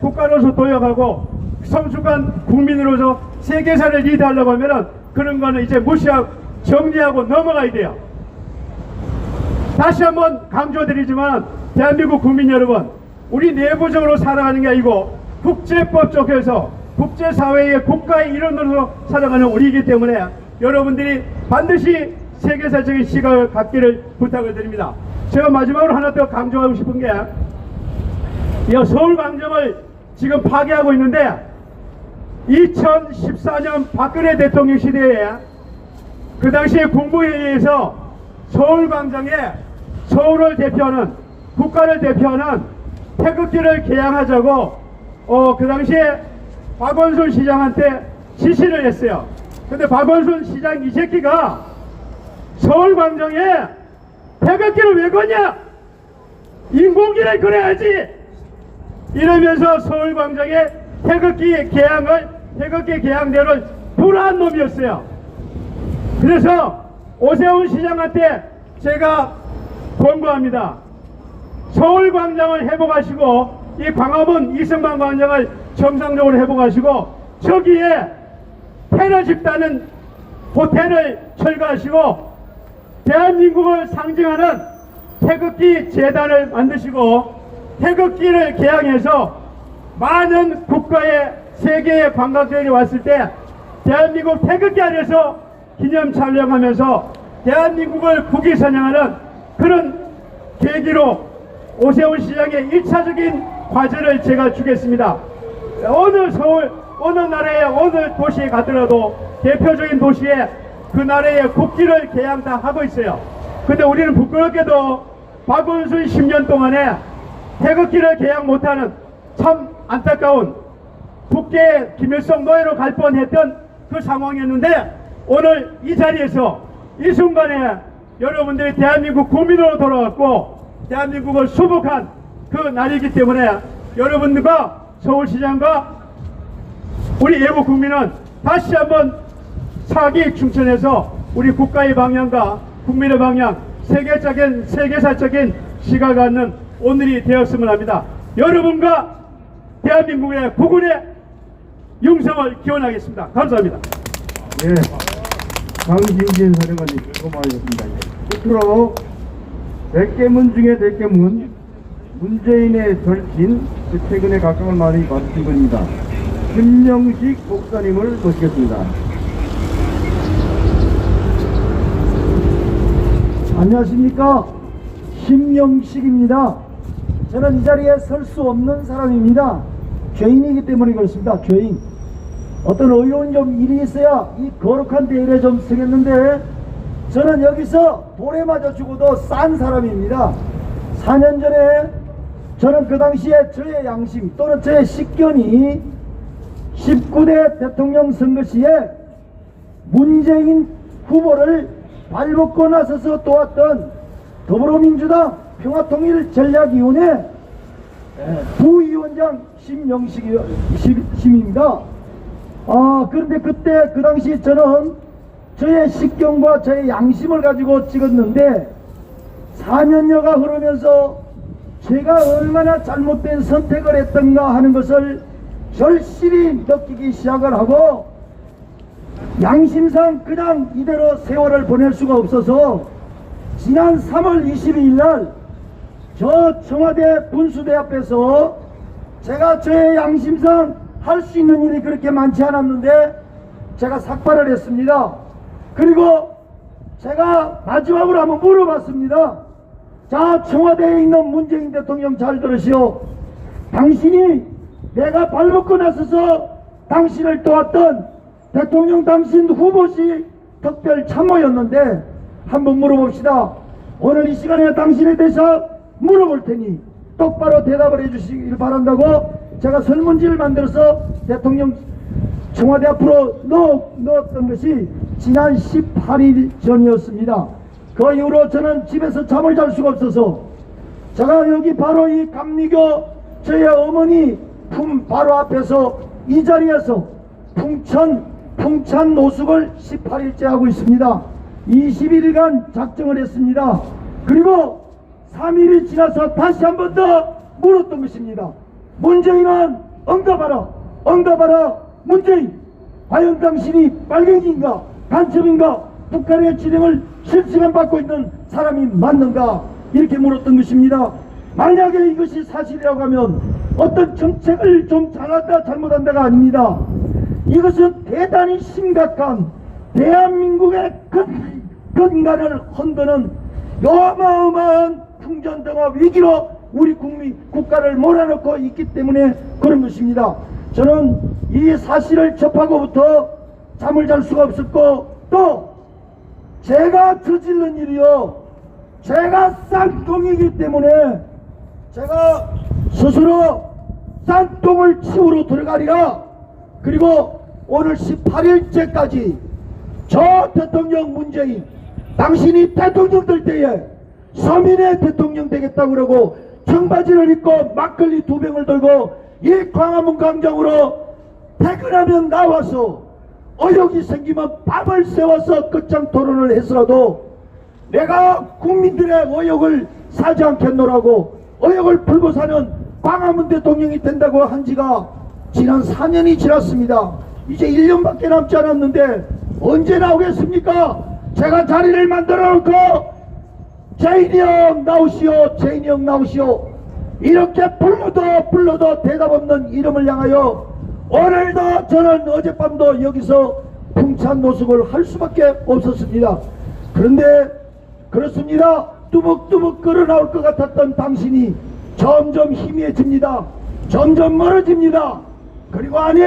[SPEAKER 2] 국가로서 도약하고 성숙한 국민으로서 세계사를 리드하려고 하면은 그런 거는 이제 무시하고 정리하고 넘어가야 돼요. 다시 한번 강조드리지만 대한민국 국민 여러분, 우리 내부적으로 살아가는 게 아니고 국제법 쪽에서 국제사회의 국가의 일원으로 살아가는 우리이기 때문에 여러분들이 반드시 세계사적인 시각을 갖기를 부탁을 드립니다. 제가 마지막으로 하나 더 강조하고 싶은 게, 이 서울광장을 지금 파괴하고 있는데 2014년 박근혜 대통령 시대에 그 당시에 국무회의에서 서울광장에 서울을 대표하는, 국가를 대표하는 태극기를 개양하자고 그 당시에 박원순 시장한테 지시를 했어요. 근데 박원순 시장 이 새끼가 서울광장에 태극기를 왜 거냐? 인공기를 그려야지! 이러면서 서울광장에 태극기 개양대를 불화한 놈이었어요. 그래서 오세훈 시장한테 제가 권고합니다. 서울광장을 회복하시고 이 광화문 이승만 광장을 정상적으로 회복하시고 저기에 테러 집단은 호텔을 철거하시고 대한민국을 상징하는 태극기 재단을 만드시고 태극기를 개양해서 많은 국가의 세계의 관광객이 왔을 때 대한민국 태극기 아래서 기념 촬영하면서 대한민국을 국위 선양하는 그런 계기로 오세훈 시장의 1차적인 과제를 제가 주겠습니다. 어느 서울, 어느 나라의 어느 도시에 가더라도 대표적인 도시에 그 나라의 국기를 개양 다 하고 있어요. 근데 우리는 부끄럽게도 박원순 10년 동안에 태극기를 개양 못하는 참 안타까운 국계 김일성 노예로 갈 뻔했던 그 상황이었는데 오늘 이 자리에서 이 순간에 여러분들이 대한민국 국민으로 돌아왔고 대한민국을 수복한 그 날이기 때문에 여러분들과 서울시장과 우리 애국 국민은 다시 한번 사기 충천해서 우리 국가의 방향과 국민의 방향, 세계사적인 시각을 갖는 오늘이 되었으면 합니다. 여러분과 대한민국의 국군의 융성을 기원하겠습니다. 감사합니다.
[SPEAKER 1] 예, 강진진 사령관님 고마우셨습니다. 끝으로 100개문 중에 100개문 문재인의 절친, 최근에 각광을 많이 받으신 분입니다. 김영식 목사님을 모시겠습니다.
[SPEAKER 7] 안녕하십니까. 김영식입니다. 저는 이 자리에 설 수 없는 사람입니다. 죄인이기 때문에 그렇습니다. 죄인. 어떤 의원 좀 일이 있어야 이 거룩한 대회에 좀 서겠는데 저는 여기서 돌에 맞아 죽어도 싼 사람입니다. 4년 전에 저는 그 당시에 저의 양심 또는 저의 식견이 19대 대통령 선거 시에 문재인 후보를 발벗고 나서서 도왔던 더불어민주당 평화통일전략위원회 부위원장 심입니다. 그런데 그때 그 당시 저는 저의 식견과 저의 양심을 가지고 찍었는데 4년여가 흐르면서 제가 얼마나 잘못된 선택을 했던가 하는 것을 절실히 느끼기 시작을 하고 양심상 그냥 이대로 세월을 보낼 수가 없어서 지난 3월 22일 날 저 청와대 분수대 앞에서 제가 저의 양심상 할 수 있는 일이 그렇게 많지 않았는데 제가 삭발을 했습니다. 그리고 제가 마지막으로 한번 물어봤습니다. 자, 청와대에 있는 문재인 대통령 잘 들으시오. 당신이 내가 발벗고 나서서 당신을 도왔던 대통령 당신 후보시 특별 참모였는데 한번 물어봅시다. 오늘 이 시간에 당신에 대해서 물어볼 테니 똑바로 대답을 해주시길 바란다고 제가 설문지를 만들어서 대통령 청와대 앞으로 넣었던 것이 지난 18일 전이었습니다. 그 이후로 저는 집에서 잠을 잘 수가 없어서 제가 여기 바로 이 감리교 저의 어머니 품 바로 앞에서 이 자리에서 풍찬 노숙을 18일째 하고 있습니다. 21일간 작정을 했습니다. 그리고 3일이 지나서 다시 한 번 더 물었던 것입니다. 문재인은 응답하라 문재인, 과연 당신이 빨갱이인가 간첩인가 북한의 지령을 실시간 받고 있는 사람이 맞는가 이렇게 물었던 것입니다. 만약에 이것이 사실이라고 하면 어떤 정책을 좀 잘한다 잘못한다가 아닙니다. 이것은 대단히 심각한 대한민국의 근간을 흔드는 어마어마한 풍전등화 위기로 우리 국가를 몰아넣고 있기 때문에 그런 것입니다. 저는 이 사실을 접하고부터 잠을 잘 수가 없었고, 또 제가 저지른 일이요, 제가 쌍통이기 때문에 제가 스스로 쌍통을 치우러 들어가리라. 그리고 오늘 18일째까지 저 대통령 문재인, 당신이 대통령 될 때에 서민의 대통령 되겠다고 그러고 청바지를 입고 막걸리 2병을 들고 이 광화문 광장으로 퇴근하면 나와서 의혹이 생기면 밤을 새워서 끝장 토론을 해서라도 내가 국민들의 의혹을 사지 않겠노라고 의혹을 풀고 사는 광화문 대통령이 된다고 한 지가 지난 4년이 지났습니다. 이제 1년밖에 남지 않았는데 언제 나오겠습니까? 제가 자리를 만들어 놓고 제인이 형 나오시오, 제인이 형 나오시오, 이렇게 불러도 대답 없는 이름을 향하여 오늘도 저는 어젯밤도 여기서 풍찬 노숙을 할 수밖에 없었습니다. 그런데 그렇습니다. 뚜벅뚜벅 끌어나올 것 같았던 당신이 점점 희미해집니다. 점점 멀어집니다. 그리고 아니,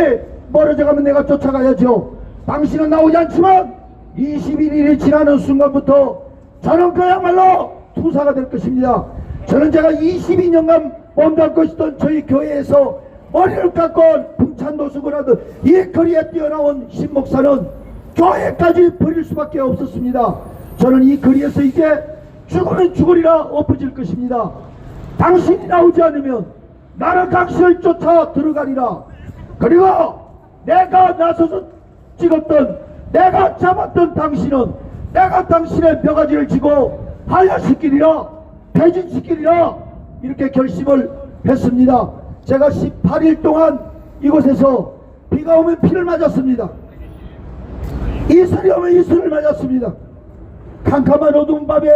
[SPEAKER 7] 멀어져가면 내가 쫓아가야죠. 당신은 나오지 않지만 21일이 지나는 순간부터 저는 그야말로 투사가 될 것입니다. 저는 제가 22년간 몸담고 있었던 저희 교회에서 머리를 깎고 풍찬 노숙을 하던 이 거리에 뛰어나온 신목사는 교회까지 버릴 수밖에 없었습니다. 저는 이 거리에서 이제 죽으면 죽으리라 엎어질 것입니다. 당신이 나오지 않으면 나는 당신을 쫓아 들어가리라. 그리고 내가 나서서 찍었던, 내가 잡았던 당신은 내가 당신의 벼가지를 쥐고 하야시키리라, 퇴진시키리라, 이렇게 결심을 했습니다. 제가 18일 동안 이곳에서 비가 오면 비를 맞았습니다. 이슬이 오면 이슬을 맞았습니다. 캄캄한 어두운 밤에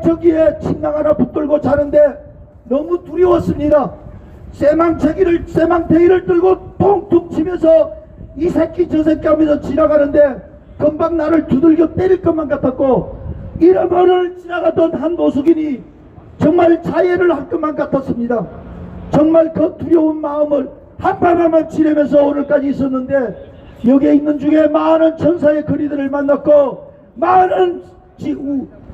[SPEAKER 7] 저기에 침낭 하나 붙들고 자는데 너무 두려웠습니다. 쇠망대기를 들고 통통 치면서 이 새끼 저 새끼 하면서 지나가는데 금방 나를 두들겨 때릴 것만 같았고, 이러면을 지나가던 한 노숙인이 정말 자해를 할 것만 같았습니다. 정말 그 두려운 마음을 한밤만 지내면서 오늘까지 있었는데, 여기에 있는 중에 많은 천사의 거리들을 만났고 많은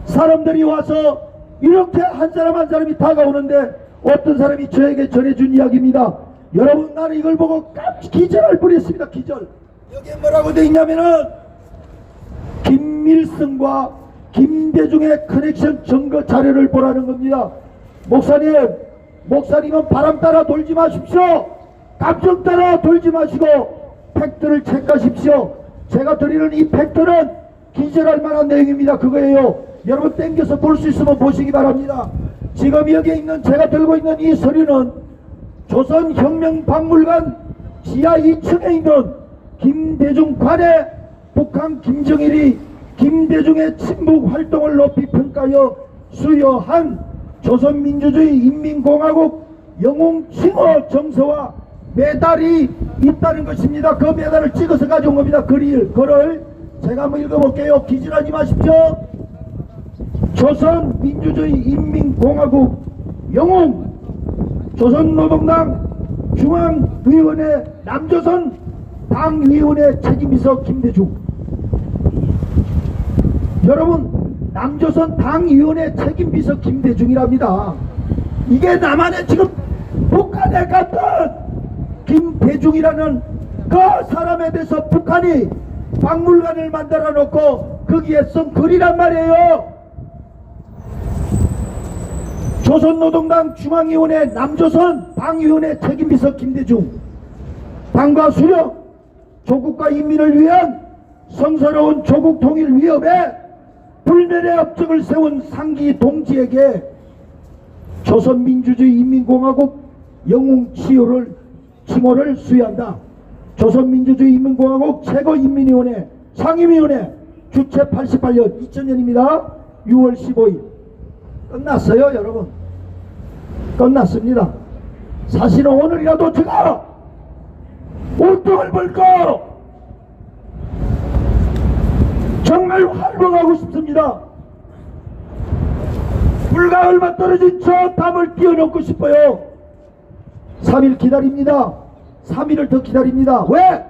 [SPEAKER 7] 사람들이 와서 이렇게 한 사람 한 사람이 다가오는데 어떤 사람이 저에게 전해준 이야기입니다. 여러분, 나는 이걸 보고 깜짝 기절할 뻔했습니다. 기절. 여기에 뭐라고 돼 있냐면은 김밀성과 김대중의 커넥션 증거 자료를 보라는 겁니다. 목사님은 바람 따라 돌지 마십시오. 감정 따라 돌지 마시고 팩트를 체크하십시오. 제가 드리는 이 팩트는 기절할 만한 내용입니다. 그거예요. 여러분 땡겨서 볼 수 있으면 보시기 바랍니다. 지금 여기에 있는, 제가 들고 있는 이 서류는 조선혁명박물관 지하 2층에 있는 김대중 관에 북한 김정일이 김대중의 친북 활동을 높이 평가하여 수여한 조선민주주의 인민공화국 영웅칭호 정서와 메달이 있다는 것입니다. 그 메달을 찍어서 가져온 겁니다. 글을 제가 한번 읽어볼게요. 기절하지 마십시오. 조선민주주의 인민공화국 영웅 조선노동당 중앙위원회 남조선 당위원회 책임비서 김대중. 여러분, 남조선 당위원회 책임비서 김대중이랍니다. 이게 남한에 지금 북한에 갔던 김대중이라는 그 사람에 대해서 북한이 박물관을 만들어 놓고 거기에 쓴 글이란 말이에요. 조선노동당 중앙위원회 남조선 당위원회 책임비서 김대중. 당과 수령, 조국과 인민을 위한 성스러운 조국 통일 위협에 불멸의 업적을 세운 상기 동지에게 조선민주주의 인민공화국 영웅 칭호를 수여한다. 조선민주주의 인민공화국 최고인민위원회 상임위원회 주최 88년 2000년입니다. 6월 15일. 끝났어요, 여러분. 끝났습니다. 사실은 오늘이라도 제가 운동을 벌고 정말 활동하고 싶습니다. 불과 얼마 떨어진 저 담을 띄워놓고 싶어요. 3일 기다립니다. 3일을 더 기다립니다. 왜?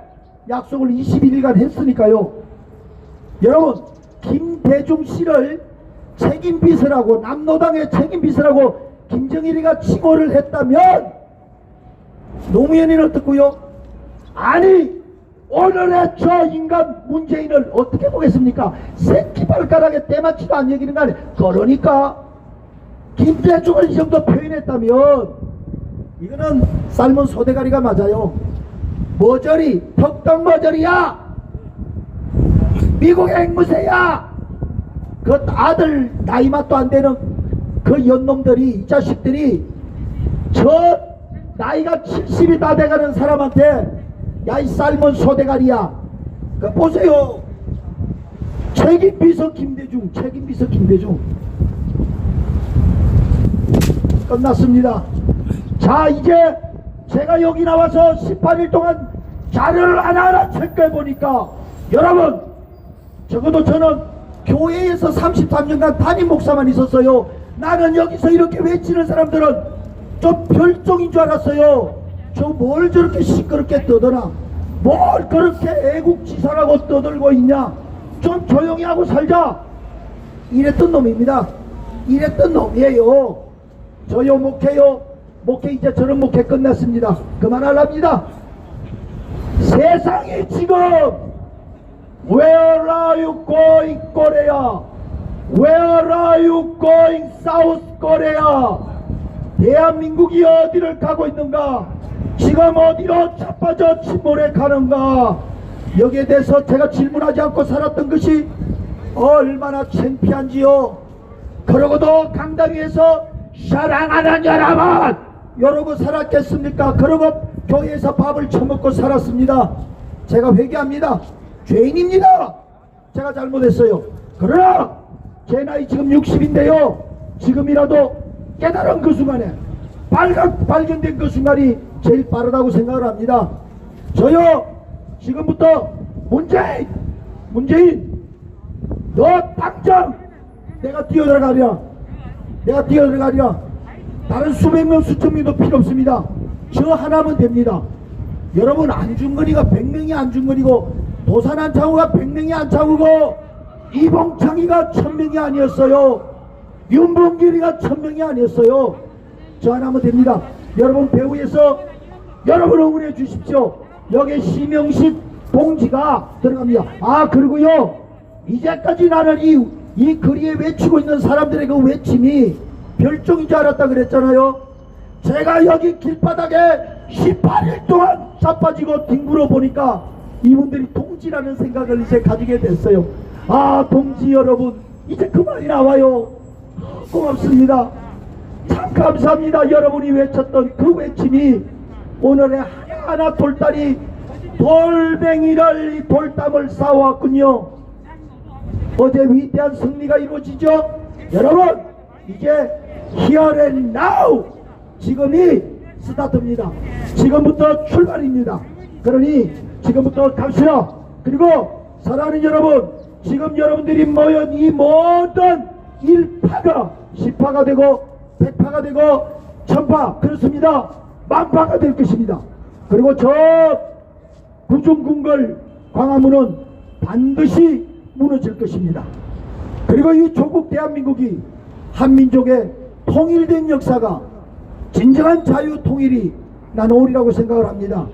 [SPEAKER 7] 약속을 21일간 했으니까요. 여러분, 김대중 씨를 책임비서라고, 남노당의 책임비서라고 김정일이가 칭호를 했다면 노무현이는 어떻고요? 아니, 오늘의 저 인간 문재인을 어떻게 보겠습니까? 새끼발가락에 때맞지도 않은 얘기는 거 아니에요. 그러니까 김대중을 이 정도 표현했다면 이거는 삶은 소대가리가 맞아요. 머저리, 턱덕 머저리야, 미국의 앵무새야. 그 아들 나이 맛도 안 되는 그 연놈들이, 이 자식들이 저 나이가 70이 다 돼가는 사람한테 야, 이 삶은 소대가리야. 그 보세요. 책임비서 김대중, 책임비서 김대중. 끝났습니다. 자, 이제 제가 여기 나와서 18일 동안 자료를 하나하나 체크해 보니까 여러분, 적어도 저는 교회에서 33년간 담임 목사만 있었어요. 나는 여기서 이렇게 외치는 사람들은 좀 별종인 줄 알았어요. 저 뭘 저렇게 시끄럽게 떠드나, 뭘 그렇게 애국지사라고 떠들고 있냐, 좀 조용히 하고 살자, 이랬던 놈입니다. 이랬던 놈이에요. 저요 목회요, 목회 이제 저런 목회 끝났습니다. 그만하랍니다. 세상이 지금 Where are you going, Korea? Where are you going, South Korea? 대한민국이 어디를 가고 있는가? 지금 어디로 자빠져 침몰해 가는가? 여기에 대해서 제가 질문하지 않고 살았던 것이 얼마나 창피한지요. 그러고도 강당 위에서 사랑하는 여러분, 이러고 살았겠습니까? 그러고 교회에서 밥을 처먹고 살았습니다. 제가 회개합니다. 죄인입니다. 제가 잘못했어요. 그러나 제 나이 지금 60인데요 지금이라도 깨달은 그 순간에, 발견된 그 순간이 제일 빠르다고 생각을 합니다. 저요, 지금부터 문재인, 너 당장 내가 뛰어들어가랴. 내가 뛰어들어가랴. 다른 수백 명, 수천 명도 필요 없습니다. 저 하나면 됩니다. 여러분, 안중근이가 100명이 안중근이고, 도산 안창호가 100명이 안창호고, 이봉창이가 1000명이 아니었어요. 윤봉길이가 1000명이 아니었어요. 저 하나면 됩니다. 여러분, 배후에서 여러분 응원해 주십시오. 여기 심영식 동지가 들어갑니다. 아, 그리고요, 이제까지 나는 이 거리에 외치고 있는 사람들의 그 외침이 별종인 줄 알았다 그랬잖아요. 제가 여기 길바닥에 18일 동안 자빠지고 뒹굴어 보니까 이분들이 동지라는 생각을 이제 가지게 됐어요. 아, 동지 여러분, 이제 그만이 나와요. 고맙습니다. 참 감사합니다. 여러분이 외쳤던 그 외침이 오늘의 하나하나 돌다리 돌멩이를, 이 돌담을 쌓아왔군요. 어제 위대한 승리가 이루어지죠. 여러분, 이제 here and now, 지금이 스타트입니다. 지금부터 출발입니다. 그러니 지금부터 갑시다. 그리고 사랑하는 여러분, 지금 여러분들이 모인 이 모든 1파가 10파가 되고 100파가 되고 1000파, 그렇습니다. 만파가 될 것입니다. 그리고 저 구중궁궐 광화문은 반드시 무너질 것입니다. 그리고 이 조국 대한민국이 한민족의 통일된 역사가, 진정한 자유 통일이 나는 오리라고 생각을 합니다.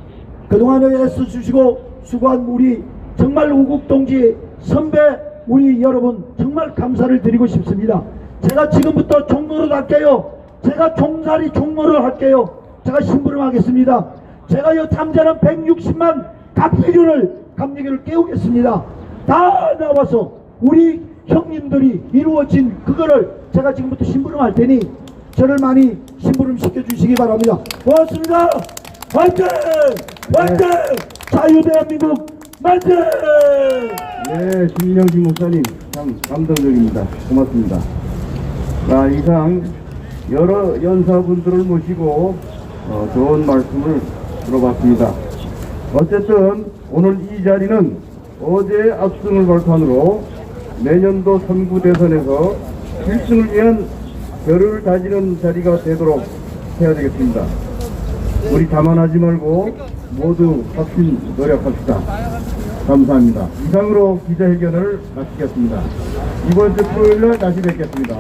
[SPEAKER 7] 그동안에 애써주시고 수고한 우리 정말 우국동지 선배 우리 여러분 정말 감사를 드리고 싶습니다. 제가 지금부터 종로를 할게요. 제가 종살이 종로를 할게요. 제가 심부름하겠습니다. 제가 이 잠자는 160만 감리교를 깨우겠습니다. 다 나와서 우리 형님들이 이루어진 그거를 제가 지금부터 심부름할 테니 저를 많이 심부름 시켜주시기 바랍니다. 고맙습니다. 화이팅! 화이팅! 자유대한민국 만세!
[SPEAKER 1] 네, 김명진 목사님 참 감동적입니다. 고맙습니다. 자, 이상 여러 연사분들을 모시고 좋은 말씀을 들어봤습니다. 어쨌든 오늘 이 자리는 어제의 압승을 발판으로 내년도 선구 대선에서 1승을 위한 벼를 다지는 자리가 되도록 해야 되겠습니다. 우리 자만하지 말고 모두 합심 노력합시다. 감사합니다. 이상으로 기자회견을 마치겠습니다. 이번 주 토요일 날 다시 뵙겠습니다.